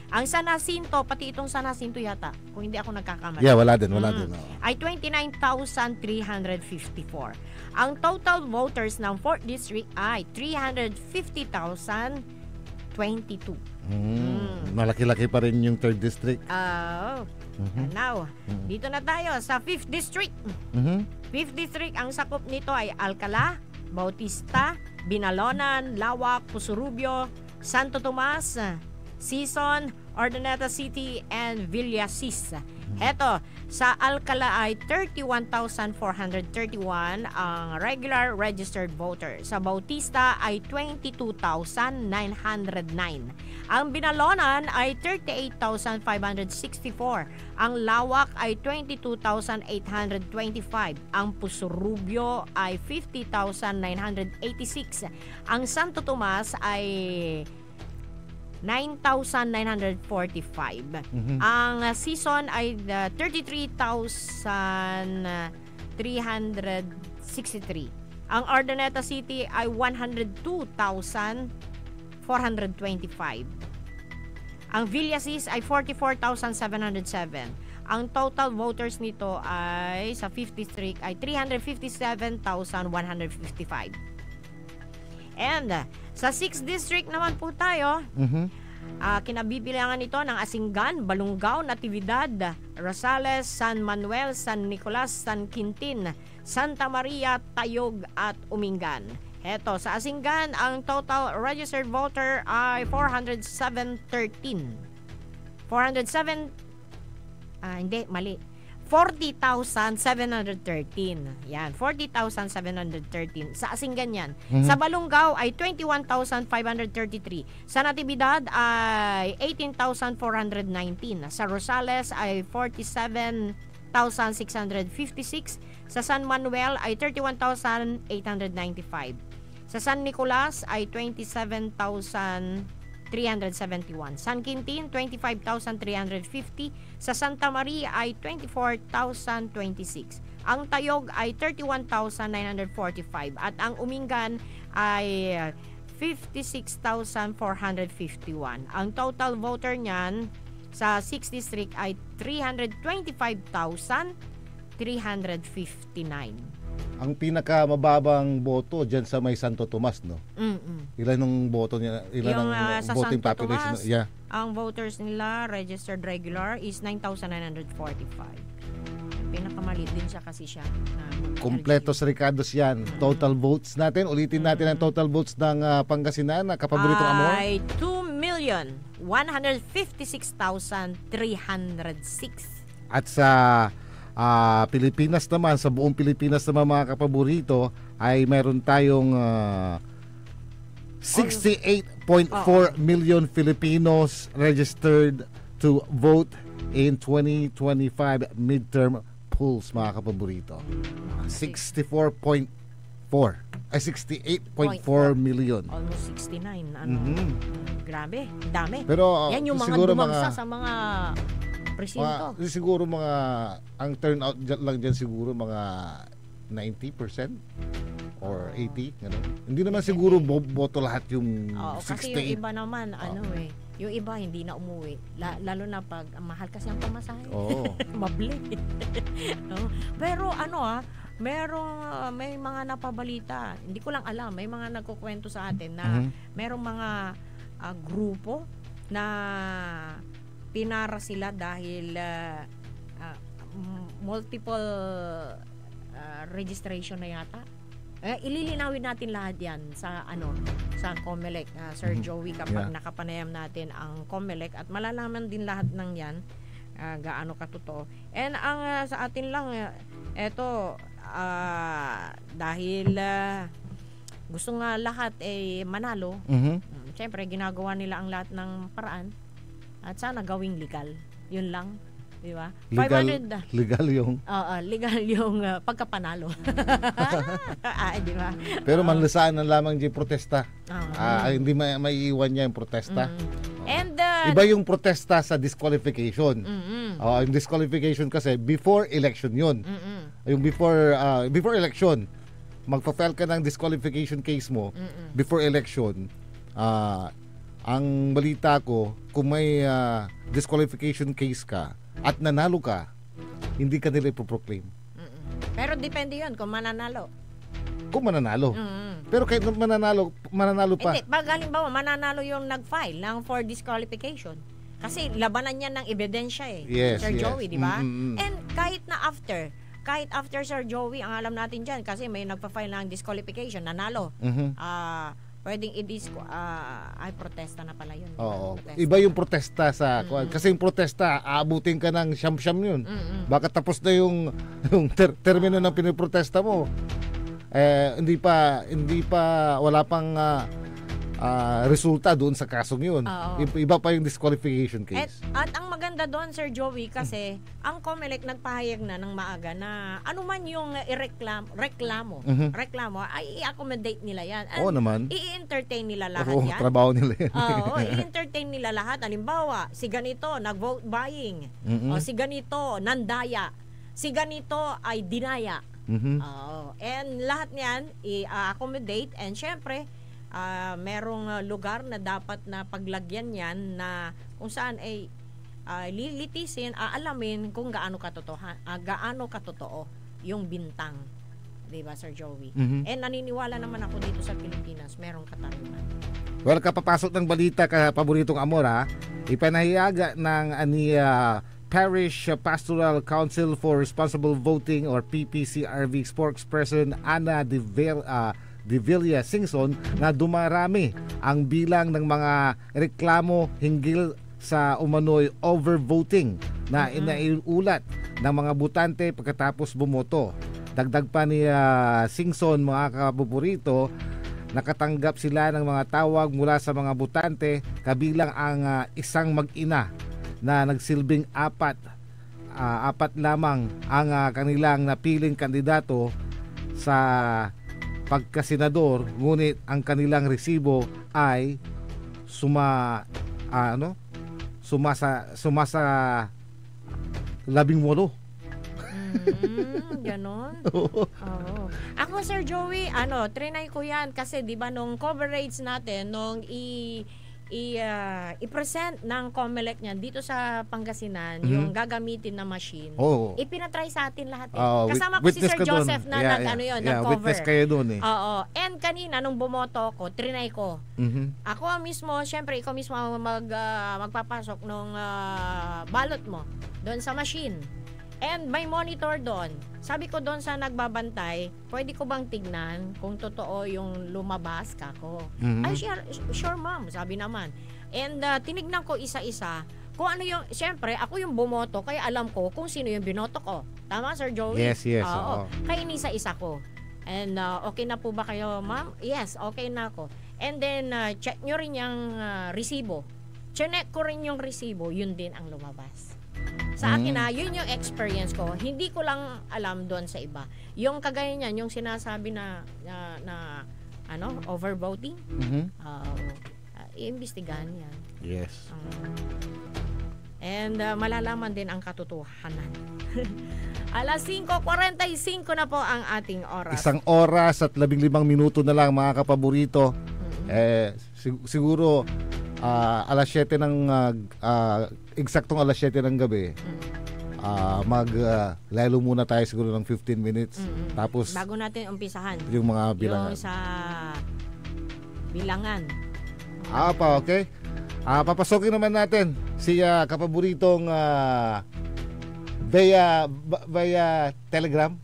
Ang San Jacinto, pati itong San Jacinto yata, kung hindi ako nagkakamali. Yeah, wala din. Oo. Ay 29,354. Ang total voters ng 4th District ay 350,022. Malaki-laki pa rin yung 3rd District. Now, dito na tayo sa 5th District. 5th District, ang sakop nito ay Alcala, Bautista, Binalonan, Lawak, Pusurubio, Santo Tomas, Sison, Ordoneta City, and Villasis. Heto, sa Alcala ay 31,431 ang regular registered voter. Sa Bautista ay 22,909. Ang Binalonan ay 38,564. Ang Lawak ay 22,825. Ang Pusurubio ay 50,986. Ang Santo Tomas ay 9,945. Ang Sison ay 33,363. Ang Ordoneta City ay 102,425. Ang Villasis ay 44,707. Ang total voters nito ay sa 5th District ay 357,155. And sa 6th District naman po tayo, kinabibilangan ito ng Asinggan, Balungao, Natividad, Rosales, San Manuel, San Nicolas, San Quintin, Santa Maria, Tayog at Umingan. Eto, sa Asinggan, ang total registered voter ay 40,713. Yan, 40,713 sa Asinggan yan. Sa Balungao ay 21,533. Sa Natividad ay 18,419. Sa Rosales ay 47,656. Sa San Manuel ay 31,895. Sa San Nicolas ay 27,371. San Quintin, 25,350. Sa Santa Maria ay 24,026. Ang Tayog ay 31,945. At ang Umingan ay 56,451. Ang total voter niyan sa 6th District ay 325,359. Ang pinakamababang boto dyan sa may Santo Tomas, no? Ilan yung boto niya? Ilan ang sa voting Santo population? Tomas, Yeah. ang voters nila registered regular is 9,945. Pinakamalit din siya kasi siya. Kompletos Ricardos yan. Total votes natin. Ulitin natin ang total votes ng Pangasinan na kapaboritong Amor. Ay 2,156,306. At sa Pilipinas naman, sa buong Pilipinas naman mga kapaborito, ay meron tayong 68.4 million Filipinos registered to vote in 2025 midterm polls mga kapaborito. 68.4 million. Almost 69. Grabe, dami. Pero yan yung mga siguro dumagsa sa mga presinto. Siguro ang turnout lang dyan siguro mga 90% or 80, gano'n. Hindi naman siguro boto lahat yung 68. Kasi yung iba naman, yung iba hindi na umuwi. Lalo na pag mahal kasi ang pamasahe. Mabli. Pero may mga napabalita. Hindi ko lang alam. May mga nagkukwento sa atin na merong mga grupo na pinara sila dahil multiple registration na yata. Ililinawin natin lahat yan sa COMELEC, Sir Joey, kapag nakapanayam natin ang COMELEC at malalaman din lahat ng yan gaano katotoo. And ang sa atin lang eto dahil gusto nga lahat manalo. Siyempre, ginagawa nila ang lahat ng paraan at sana gawing legal. Yun lang. Di ba? Legal yung... legal yung pagkapanalo. Di ba? Pero manlasaan na lamang yung protesta. Hindi maiiwan niya yung protesta. And iba yung protesta sa disqualification. Yung disqualification kasi before election yun. Yung before election, magpa-file ka ng disqualification case mo before election. Ang balita ko, kung may disqualification case ka at nanalo ka, hindi ka nila ipoproclaim. Pero depende yun kung mananalo. Kung mananalo. Pero kahit mananalo pa. Hindi, pag halimbawa mananalo yung nag-file ng for disqualification. Kasi labanan niya ng ebidensya Sir Joey, di ba? And kahit after Sir Joey, ang alam natin dyan, kasi may nagpa-file ng disqualification, nanalo. Pwedeng ay protesta na pala yun. Oo. Iba yung protesta sa kasi yung protesta aabutin ka ng siyam-siyam yun. Baka tapos na yung termino ng piniprotesta mo. Hindi pa wala pang resulta doon sa kasong yun. Iba pa yung disqualification case. At ang maganda doon, Sir Joey, kasi ang COMELEC nagpahayag na ng maaga na anuman yung reklamo ay i-accommodate nila yan. Oo naman. I-entertain nila lahat yan. Trabaho nila yan. I-entertain nila lahat. Halimbawa, si ganito nag-vote buying. O si ganito nandaya. Si ganito ay dinaya. And lahat niyan i-accommodate, and syempre merong lugar na dapat na paglagyan yan na kung saan ay lilitisin, aalamin kung gaano katotoo yung bintang. Diba, Sir Joey? And naniniwala naman ako dito sa Pilipinas, merong katarungan. Well, kapapasok ng balita ka paboritong Amora, ipanahiyaga ng Parish Pastoral Council for Responsible Voting or PPCRV spokesperson Ana de Villa Singson na dumarami ang bilang ng mga reklamo hinggil sa umano'y overvoting na inaiulat ng mga botante pagkatapos bumoto. Dagdag pa ni Singson, mga kabuburito, nakatanggap sila ng mga tawag mula sa mga botante, kabilang ang isang mag-ina na nagsilbing apat lamang ang kanilang napiling kandidato sa pagkasenador, ngunit ang kanilang resibo ay suma sa 18. Ganon. Ako, Sir Joey, trinay ko yan kasi 'di ba nung coverage natin nung i-present ng COMELEC niyan dito sa Pangasinan, yung gagamitin na machine. Ipinatry sa atin lahat kasama ko si Sir Joseph na nag-cover. Witness kayo doon And kanina nung bumoto ko, trinay ko. Ako mismo, syempre ikaw mismo magpapasok nung ballot mo doon sa machine. And may monitor doon. Sabi ko doon sa nagbabantay, pwede ko bang tignan kung totoo yung lumabas kako? Ay, sure ma'am, sabi naman. And tinignan ko isa-isa kung ano yung, syempre, ako yung bumoto, kaya alam ko kung sino yung binoto ko. Tama, Sir Joey? Yes. Kaya inisa-isa ko. And okay na po ba kayo, ma'am? Yes, okay na ako. And then, check nyo rin yung resibo. Check ko rin yung resibo, yun din ang lumabas. Sa akin yun yung experience ko. Hindi ko lang alam doon sa iba. Yung kagaya niyan, yung sinasabi na overvoting, iimbestigahan yan. Yes. And malalaman din ang katotohanan. Alas 5:45 na po ang ating oras. 1 oras at 15 minuto na lang, mga kapaborito. Siguro alas 7 ng eksaktong alas 7 ng gabi. Lalo muna tayo siguro ng 15 minutes. Tapos bago natin umpisahan yung mga bilangan. Yung sa bilangan. Okay. Papasokin naman natin si kapaboritong via Telegram.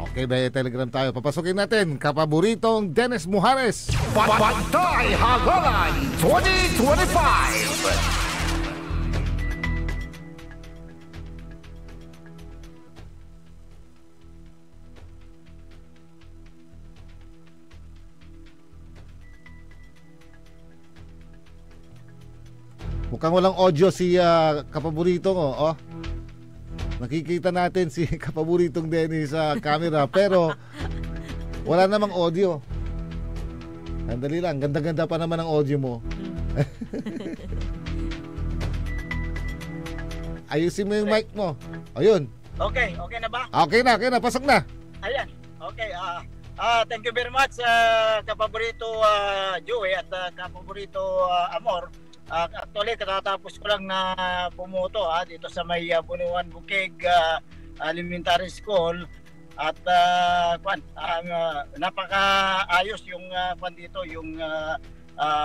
Okay, via Telegram tayo. Papasokin natin kapaboritong Dennis Mujares. Pantay Hagalan 2025. Mukhang walang audio si kapaborito ko. Oh. Nakikita natin si kapaboritong Denny sa camera pero wala namang audio. Andali lang, ganda-ganda pa naman ang audio mo. Ayusin mo yung mic mo. Ayun. Okay na ba? Okay na, pasok na. Ayan. Okay, thank you very much kapaborito Joey at kapaborito Amor. Actually, katatapos ko lang na bumoto dito sa may Bunuan Bukig Elementary School at napakaayos yung dito, yung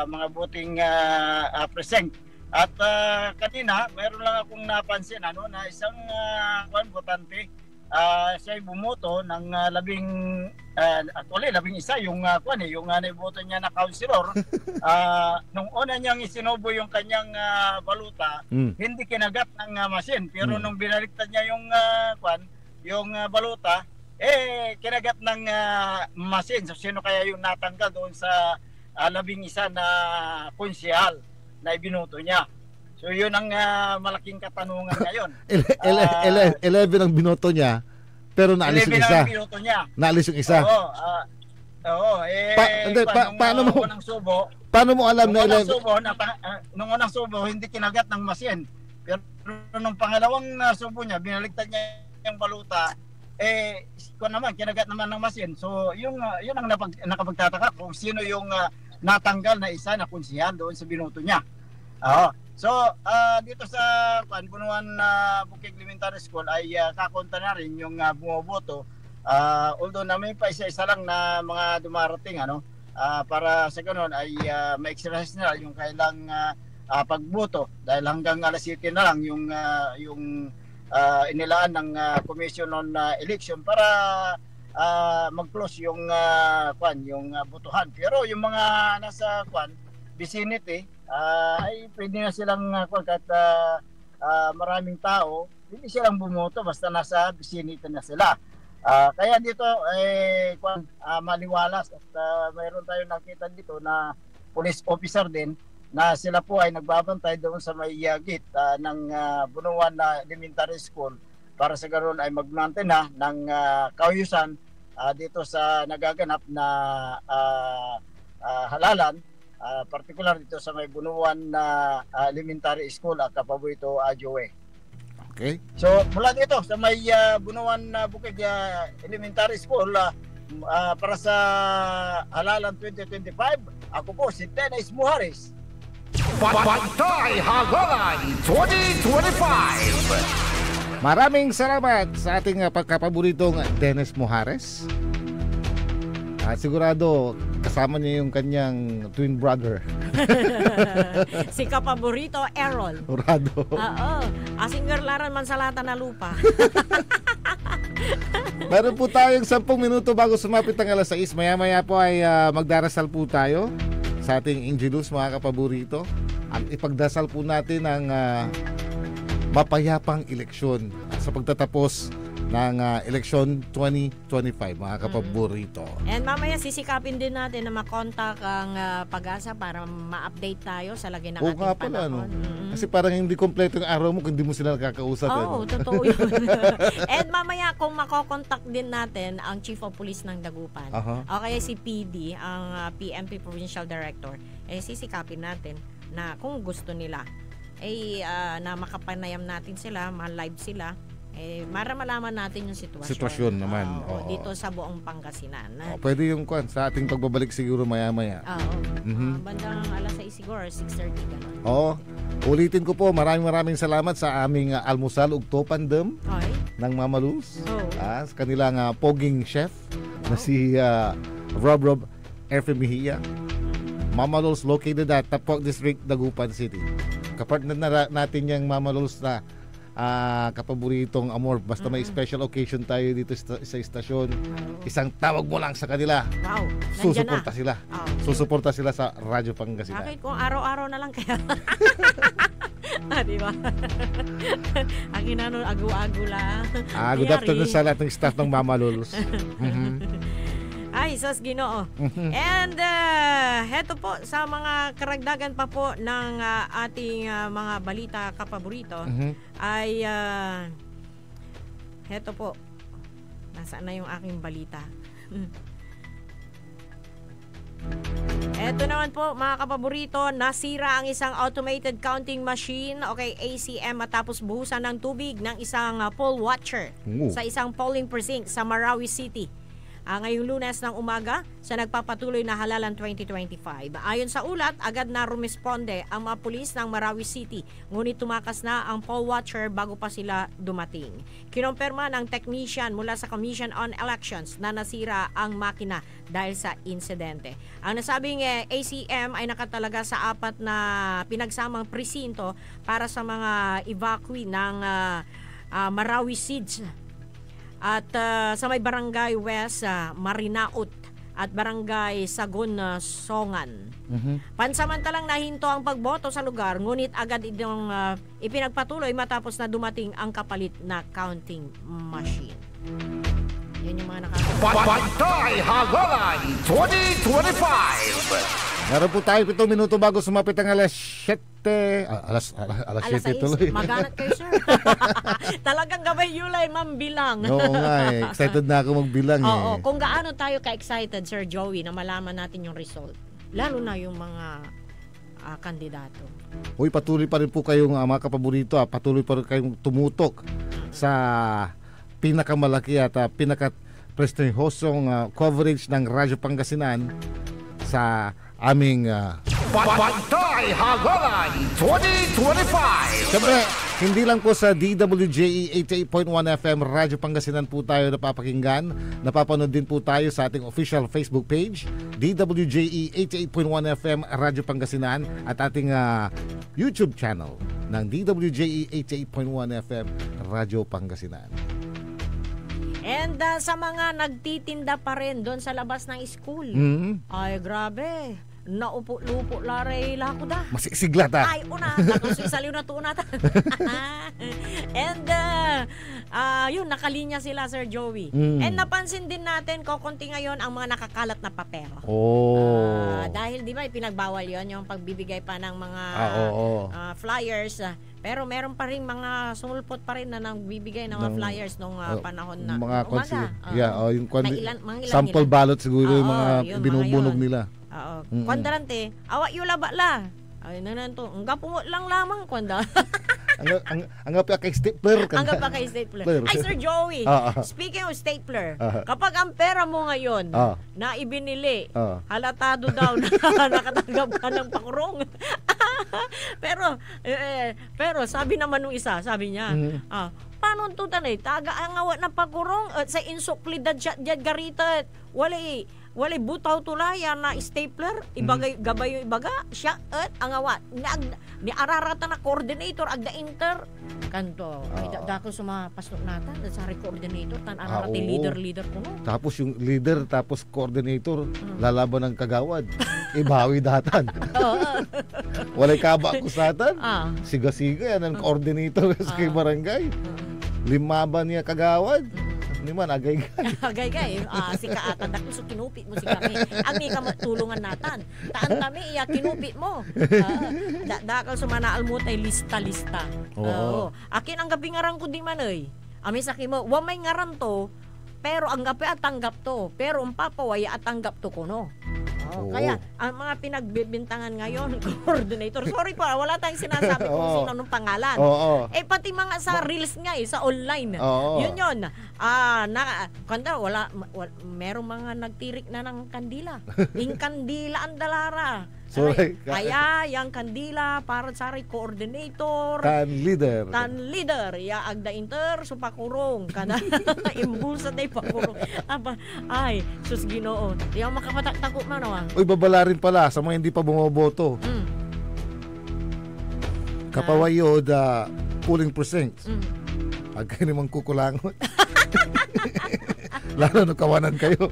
mga buting precinct. At kanina, mayroon lang akong napansin na isang botante siya'y bumoto ng labing isa yung yung naiboto niya na councilor. Nung una niyang isinubo yung kanyang baluta, hindi kinagat ng machine, pero nung binaliktad niya yung baluta, kinagat ng machine. So sino kaya yung natanggal doon sa labing isa na konsyahal na ibinoto niya? So yun ang malaking katanungan ngayon. 11 ang binoto niya, pero naalis yung isa. Naalis yung isa. Paano mo alam na 11? Nung unang subo, hindi kinagat ng masin. Pero nung pangalawang subo niya, binaligtad niya yung baluta, kinagat naman ng masin. So yun ang nakapagtataka kung sino yung natanggal na isa na konsyahal doon sa binoto niya. So, dito sa Bunuan Bukig Elementary School ay kakonta na rin yung bumoboto. Although na may pa isa-isa lang na mga dumarating para sa ganoon ay ma-exercise nila yung kailang pagboto dahil hanggang alas 7 na lang yung inilaan ng Commission on Election para mag-close yung botohan. Pero yung mga nasa vicinity ay pwede na silang kahit maraming tao, hindi silang bumoto basta nasa vicinity na sila. Kaya dito maliwalas at mayroon tayong nakita dito na police officer din na sila po ay nagbabantay doon sa may gate ng Bunuan Elementary School para sa ganoon ay mag-maintain na ng kaayusan dito sa nagaganap na halalan. Particular dito sa may Bunuan Elementary School at kapaborito Joey. Okay. So mula dito sa may Bunuan Bukig Elementary School para sa halalan 2025, ako po si Dennis Muhares. Pantay Halalan 2025. Maraming salamat sa ating pagkapaboritong Dennis Muhares. Sigurado kasama niya yung kanyang twin brother. Si kapaborito Errol Urado. Asing garlaran man sa lata na lupa. Meron po tayong 10 minuto bago sumapit ang alas 6. Maya-maya po ay magdarasal po tayo sa ating Angelus, mga kapaborito. At ipagdasal po natin ang mapayapang eleksyon sa pagtatapos ng eleksyon 2025, mga kapaborito. And mamaya sisikapin din natin na makontak ang Pag-asa para ma-update tayo sa lagay ng ating panahon. Kasi parang hindi kompleto yung araw mo kung hindi mo sila nakakausap. Totoo yun. And mamaya kung makokontak din natin ang Chief of Police ng Dagupan, o kaya si PD, ang PNP Provincial Director, sisikapin natin na kung gusto nila na makapanayam natin sila, ma-live sila, para malaman natin yung sitwasyon naman dito sa buong Pangasinan. Pwede yung sa ating pagbabalik siguro maya-maya. Bandang alas 6 siguro, 6:30 gano'n. Ulitin ko po, maraming salamat sa aming almusal ug topandem ng Mama Luz. Sa kanilang poging chef na si Rob Erfe Mejia. Mama Luz located at Tapoc District, Dagupan City. Kapartner na natin yung Mama Luz na kapaboritong Amor. Basta may special occasion tayo dito sa istasyon, isang tawag mo lang sa kanila. Susuporta sila. Susuporta sila sa Radyo Pangasinan. Bakit kung araw-araw na lang kaya? Diba? Akin agu-agu lang. Good afternoon sa lahat ng staff ng Mama Lols. Ay, sus Ginoo. And heto po sa mga karagdagan pa po ng ating mga balita kapaborito ay heto po. Nasaan na yung aking balita? Eto naman po mga kapaborito, nasira ang isang automated counting machine, okay, ACM, matapos buhusan ng tubig ng isang poll watcher sa isang polling precinct sa Marawi City. Ngayong Lunes ng umaga sa nagpapatuloy na halalan 2025. Ayon sa ulat, agad na rumisponde ang mga pulis ng Marawi City, ngunit tumakas na ang poll watcher bago pa sila dumating. Kinumpirma ng technician mula sa Commission on Elections na nasira ang makina dahil sa insidente. Ang nasabing ACM ay nakatalaga sa 4 na pinagsamang presinto para sa mga evacuee ng Marawi City. At sa may Barangay West, Marinaut at Barangay Sagon, Songan. Pansamantalang nahinto ang pagboto sa lugar, ngunit agad itong ipinagpatuloy matapos na dumating ang kapalit na counting machine. Yan yung mga Pantay Halalan 2025! Meron po tayo 7 minuto bago sumapit ang alas 7. Alas 7 tuloy. Maganat kayo, sir. Talagang gabay yulay mambilang. Oo nga eh. Excited na ako magbilang eh. Oo. Kung gaano tayo ka-excited, Sir Joey, na malaman natin yung result. Lalo na yung mga kandidato. Uy, patuloy pa rin po kayong mga kapaborito. Patuloy pa rin kayong tumutok sa pinakamalaki at pinaka-prestihosong coverage ng Radyo Pangasinan sa aming Pantay Halalan 2025! Siyempre, hindi lang po sa DWJE 88.1 FM Radyo Pangasinan po tayo napapakinggan. Napapanood din po tayo sa ating official Facebook page, DWJE 88.1 FM Radyo Pangasinan, at ating YouTube channel ng DWJE 88.1 FM Radyo Pangasinan. And sa mga nagtitinda pa rin doon sa labas ng school, ay grabe, naupo-lupo laray lako da. Masigla ta. Ay, una, tapos isaliw na tuuna ta. And yun, nakalinya sila, Sir Joey. And napansin din natin, kukunti ngayon ang mga nakakalat na papel. Dahil di ba, pinagbawal yon yung pagbibigay pa ng mga flyers. Pero meron pa rin mga sumulpot pa rin na nagbibigay ng mga flyers nung panahon na mga umaga. Yung sample ballot siguro yung mga binubunog nila. Oo. Kwandarante, awa yula ba la? Ay nananto, ang gapungo lang lamang kwanda. ang pa kay stapler kan. Ang pa kay stapler. Ay Sir Joey, speaking of stapler, kapag ang pera mo ngayon na ibinili, halatado daw na nakatanggap ka ng pakurong. pero sabi naman nung isa, sabi niya, paano to tanay? Taga ang awat na pakurong at sa insuklidad jad garita. Wala butaw tulayan na stapler, ibagay gabay yung ibaga siya at ang awat ni ararata na coordinator agda inter kanto dako sumapasok natan sa coordinator tan ararata leader kuno. Tapos yung leader tapos coordinator lalaban ng kagawad. Ibawi datan. Walay kaba ko satan. Siga-siga yan ang coordinator sa kay barangay. Limaban niya kagawad. Naman agay-gay. Si kaatan dako so kinupit mo si kami. Ang ka tulungan natan. Taan kami iya kinupit mo. Dakal sumanaal mo tay lista. Akin ang gabi ngaran ko di man oy. Ami sa kimo, wa may ngaran to, pero ang gabi at tanggap to. Pero ang papawaya at tanggap to kuno. Kaya ang mga pinagbibintangan ngayon, coordinator. Sorry po, wala tayong sinasabi kung sino nung pangalan. Pati mga sa reels nga sa online. Yun. Merong mga nagtirik na ng kandila. Yung kandila ang dalara. Kaya yung kandila para sa coordinator. Tan leader. Ya agda inter so pakurong. Kana imbulsa tay pakurong. Ay, sus Ginoo. Di ako makapataktakot man naman. Uy, babala rin pala sa mga hindi pa bumoboto. Kapawayo da polling precincts. Agay namang kukulangot. Lalo no kawanan kayo.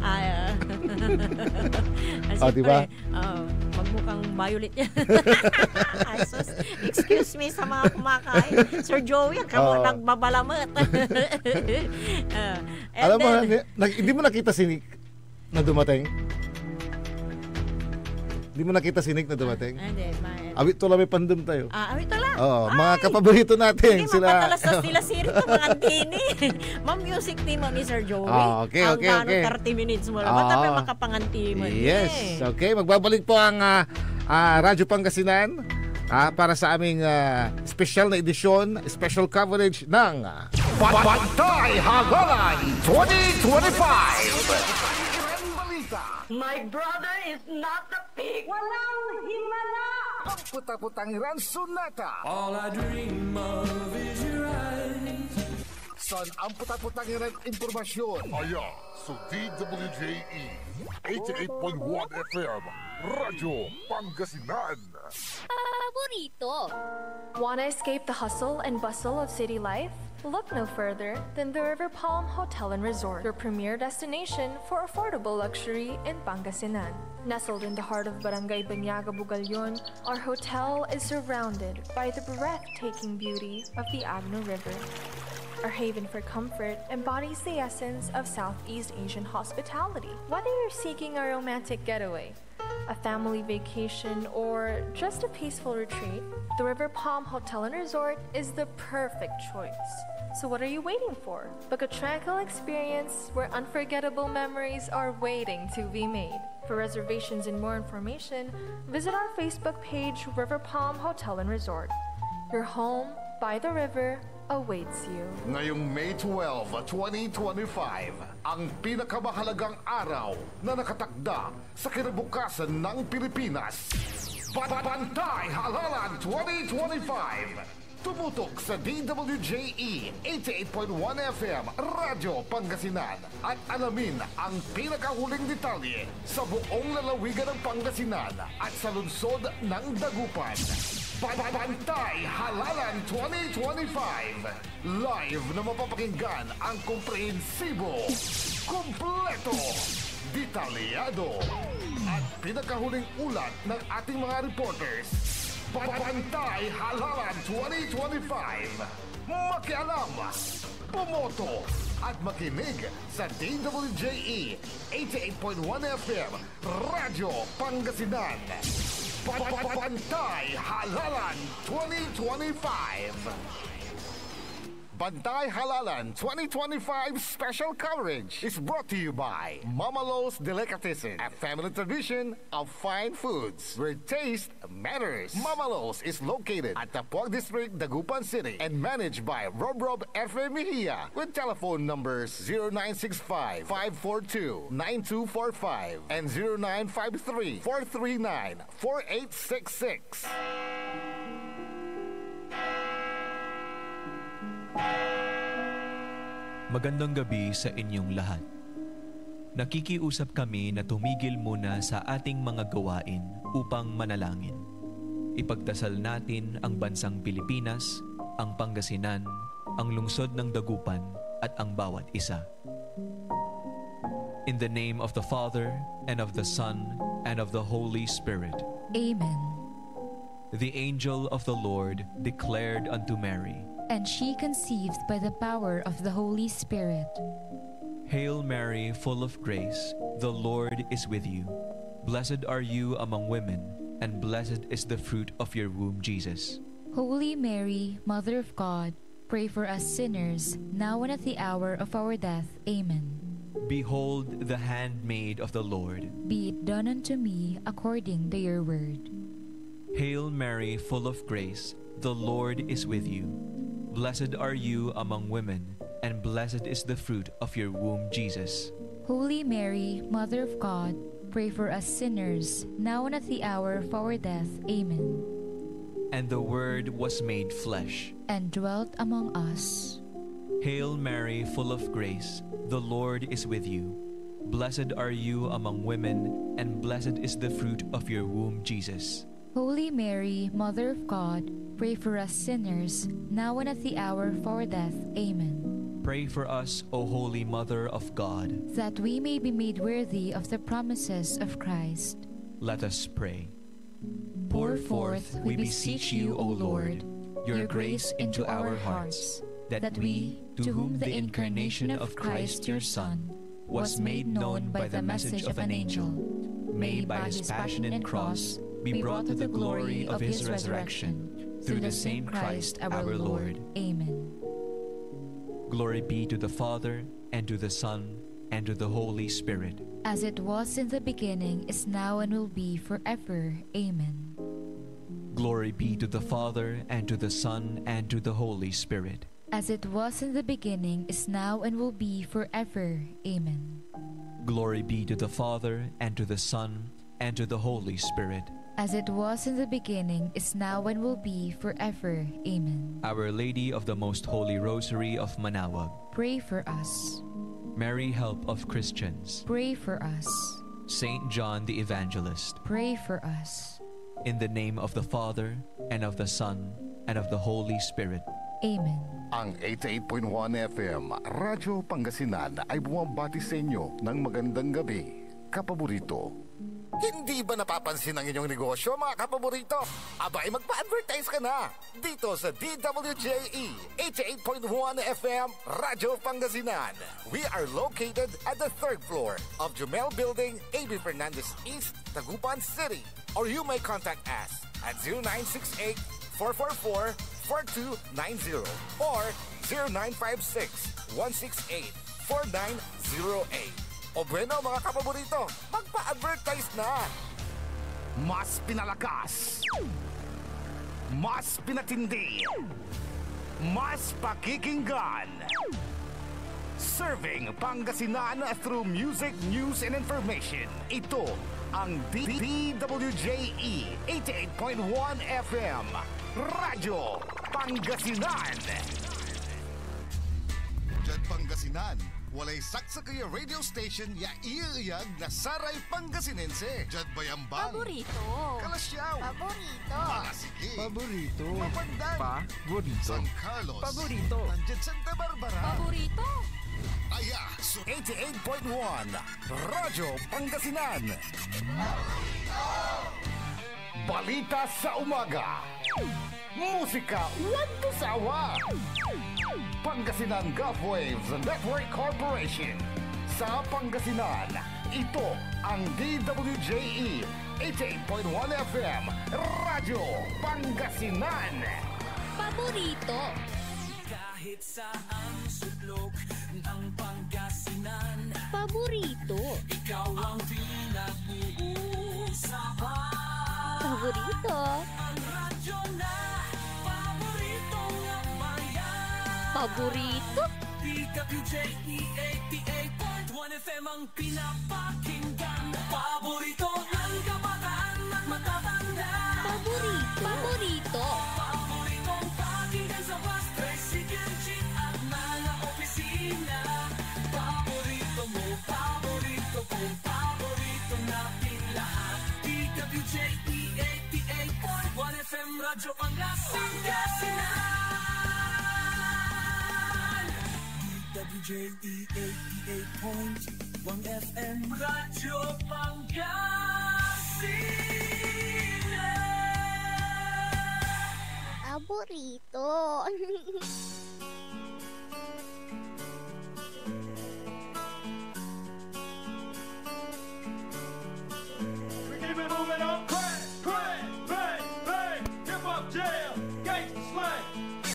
Diba? Magmukhang violet yan. Excuse me sa mga kumakain. Sir Joey, kamo nagbabalamot. Alam mo, hindi mo nakita si na dumating? Di mo nakita si Nick na dumating? Hindi, Awit to lang may pandum tayo. awit to lang. Oo, mga kapaborito natin. Hindi, Sila. mapatalas na sila siri to mga antini. Ma'am-music team mo ni Sir Joey. Okay. 30 minutes mo lang. Matabi makapanganti mo. Yes, okay. Magbabalik po ang Radyo Pangasinan para sa aming special na edisyon, special coverage ng Bantay Hagalan 2025. My brother is not the pig. Walang himala! Ang puta-putang Ransunata. All I dream of is your eyes. Son, ang puta-putang impormasyon. Aya sa DWJE 88.1 FM Radyo Pangasinan. Paborito. Want to escape the hustle and bustle of city life? Look no further than the River Palm Hotel and Resort, your premier destination for affordable luxury in Pangasinan. Nestled in the heart of Barangay Banyaga, Bugalyon, our hotel is surrounded by the breathtaking beauty of the Agno River. Our haven for comfort embodies the essence of Southeast Asian hospitality. Whether you're seeking a romantic getaway, a family vacation, or just a peaceful retreat, the River Palm Hotel and Resort is the perfect choice. So what are you waiting for? Book a tranquil experience where unforgettable memories are waiting to be made. For reservations and more information, visit our Facebook page, River Palm Hotel and Resort. Your home by the river awaits you. Ngayong May 12, 2025, ang pinakamahalagang araw na nakatakda sa kinabukasan ng Pilipinas. Bantay Halalan 2025. Tumutok sa DWJE 88.1 FM Radyo Pangasinan at alamin ang pinakahuling detalye sa buong lalawigan ng Pangasinan at sa lungsod ng Dagupan. Bantay Halalan 2025. Live na mapapakinggan ang komprehensibo, kumpleto, detalyado at pinakahuling ulat ng ating mga reporters. Bantay Halalan 2025. Makialam, pumoto at makinig sa DWJE 88.1 FM Radyo Pangasinan. Bantay Halalan 2025. Bantay Halalan 2025 special coverage is brought to you by Mama Lo's Delicatessen, a family tradition of fine foods where taste matters. Mama Lo's is located at Tapuag District, Dagupan City and managed by Rob F. Mejia with telephone numbers 0965-542-9245 and 0953-439-4866. Magandang gabi sa inyong lahat. Nakikiusap kami na tumigil muna sa ating mga gawain upang manalangin. Ipagdasal natin ang bansang Pilipinas, ang Pangasinan, ang lungsod ng Dagupan at ang bawat isa. In the name of the Father, and of the Son, and of the Holy Spirit. Amen. The angel of the Lord declared unto Mary, and she conceived by the power of the Holy Spirit. Hail Mary, full of grace, the Lord is with you. Blessed are you among women, and blessed is the fruit of your womb, Jesus. Holy Mary, Mother of God, pray for us sinners, now and at the hour of our death. Amen. Behold the handmaid of the Lord. Be it done unto me according to your word. Hail Mary, full of grace, the Lord is with you. Blessed are you among women, and blessed is the fruit of your womb, Jesus. Holy Mary, Mother of God, pray for us sinners, now and at the hour of our death. Amen. And the Word was made flesh, and dwelt among us. Hail Mary, full of grace, the Lord is with you. Blessed are you among women, and blessed is the fruit of your womb, Jesus. Holy Mary, Mother of God, pray for us sinners, now and at the hour of our death. Amen. Pray for us, O Holy Mother of God, that we may be made worthy of the promises of Christ. Let us pray. Pour forth, we beseech you, O Lord, your grace into our hearts, that we, to whom the incarnation of Christ your Son was made known by the message of an angel, may by his passion and cross be brought to the glory of his resurrection, through the same Christ our Lord. Amen. Glory be to the Father, and to the Son, and to the Holy Spirit. As it was in the beginning, is now, and will be forever. Amen. Glory be to the Father, and to the Son, and to the Holy Spirit. As it was in the beginning, is now, and will be forever. Amen. Glory be to the Father, and to the Son, and to the Holy Spirit. As it was in the beginning, is now, and will be forever. Amen. Our Lady of the Most Holy Rosary of Manaoag, Pray for us. Mary, help of Christians, Pray for us. Saint John the Evangelist, Pray for us. in the name of the Father, and of the Son, and of the Holy Spirit. Amen. Ang 88.1 FM, Radyo Pangasinan ay bumabati sa inyo ng magandang gabi, kapaborito. Hindi ba napapansin ang inyong negosyo, mga kapaborito? Abay, magpa-advertise ka na dito sa DWJE 88.1 FM, Radyo Pangasinan. We are located at the 3rd floor of Jumel Building, A.B. Fernandez East, Tagupan City. Or you may contact us at 0968-444-4290 or 0956-168-4908. O bueno, mga kapaborito, magpa-advertise na! Mas pinalakas, mas pinatindi, mas pakikinggan. Serving Pangasinan through music, news, and information. Ito ang DWJE 88.1 FM, Radyo Pangasinan. Diyan Pangasinan, walay saksa kaya radio station ya iiyag na saray Pangasinense. Diyan Bayambang, Paborito. Kalasyaw, Paborito. Pasig, Paborito. Mapandan, Paborito. San Carlos, Paborito. Nandiyan Santa Barbara, Paborito. Kaya, 88.1 Radyo Pangasinan. Balita sa umaga. Musika walang sawa. Pangasinan Gulf Waves Network Corporation. Sa Pangasinan, ito ang DWJE 88.1 FM Radyo Pangasinan. Paborito. Kahit saan sulok ng Pangasinan, Paborito. ikaw ang pinag-uusapan. Paborito. Ang radyo na paborito ng bayan. Paborito. DWJE 88.1 FM ang pinapakinggan. Paborito ng kabataan at matatanda. Paborito. Paborito. Paboritong pakinggan sa bus, tricycle, jeep at mga opisina. Paborito mo, paborito ko, paborito natin lahat. DWJE 88.1 FM, Radyo Pangasinan. DWJE 88.1 FM, Radyo Pangasinan. Paborito. We keep it moving on. Crack, crack, bang, bang. Hip hop jam, gangsta slang.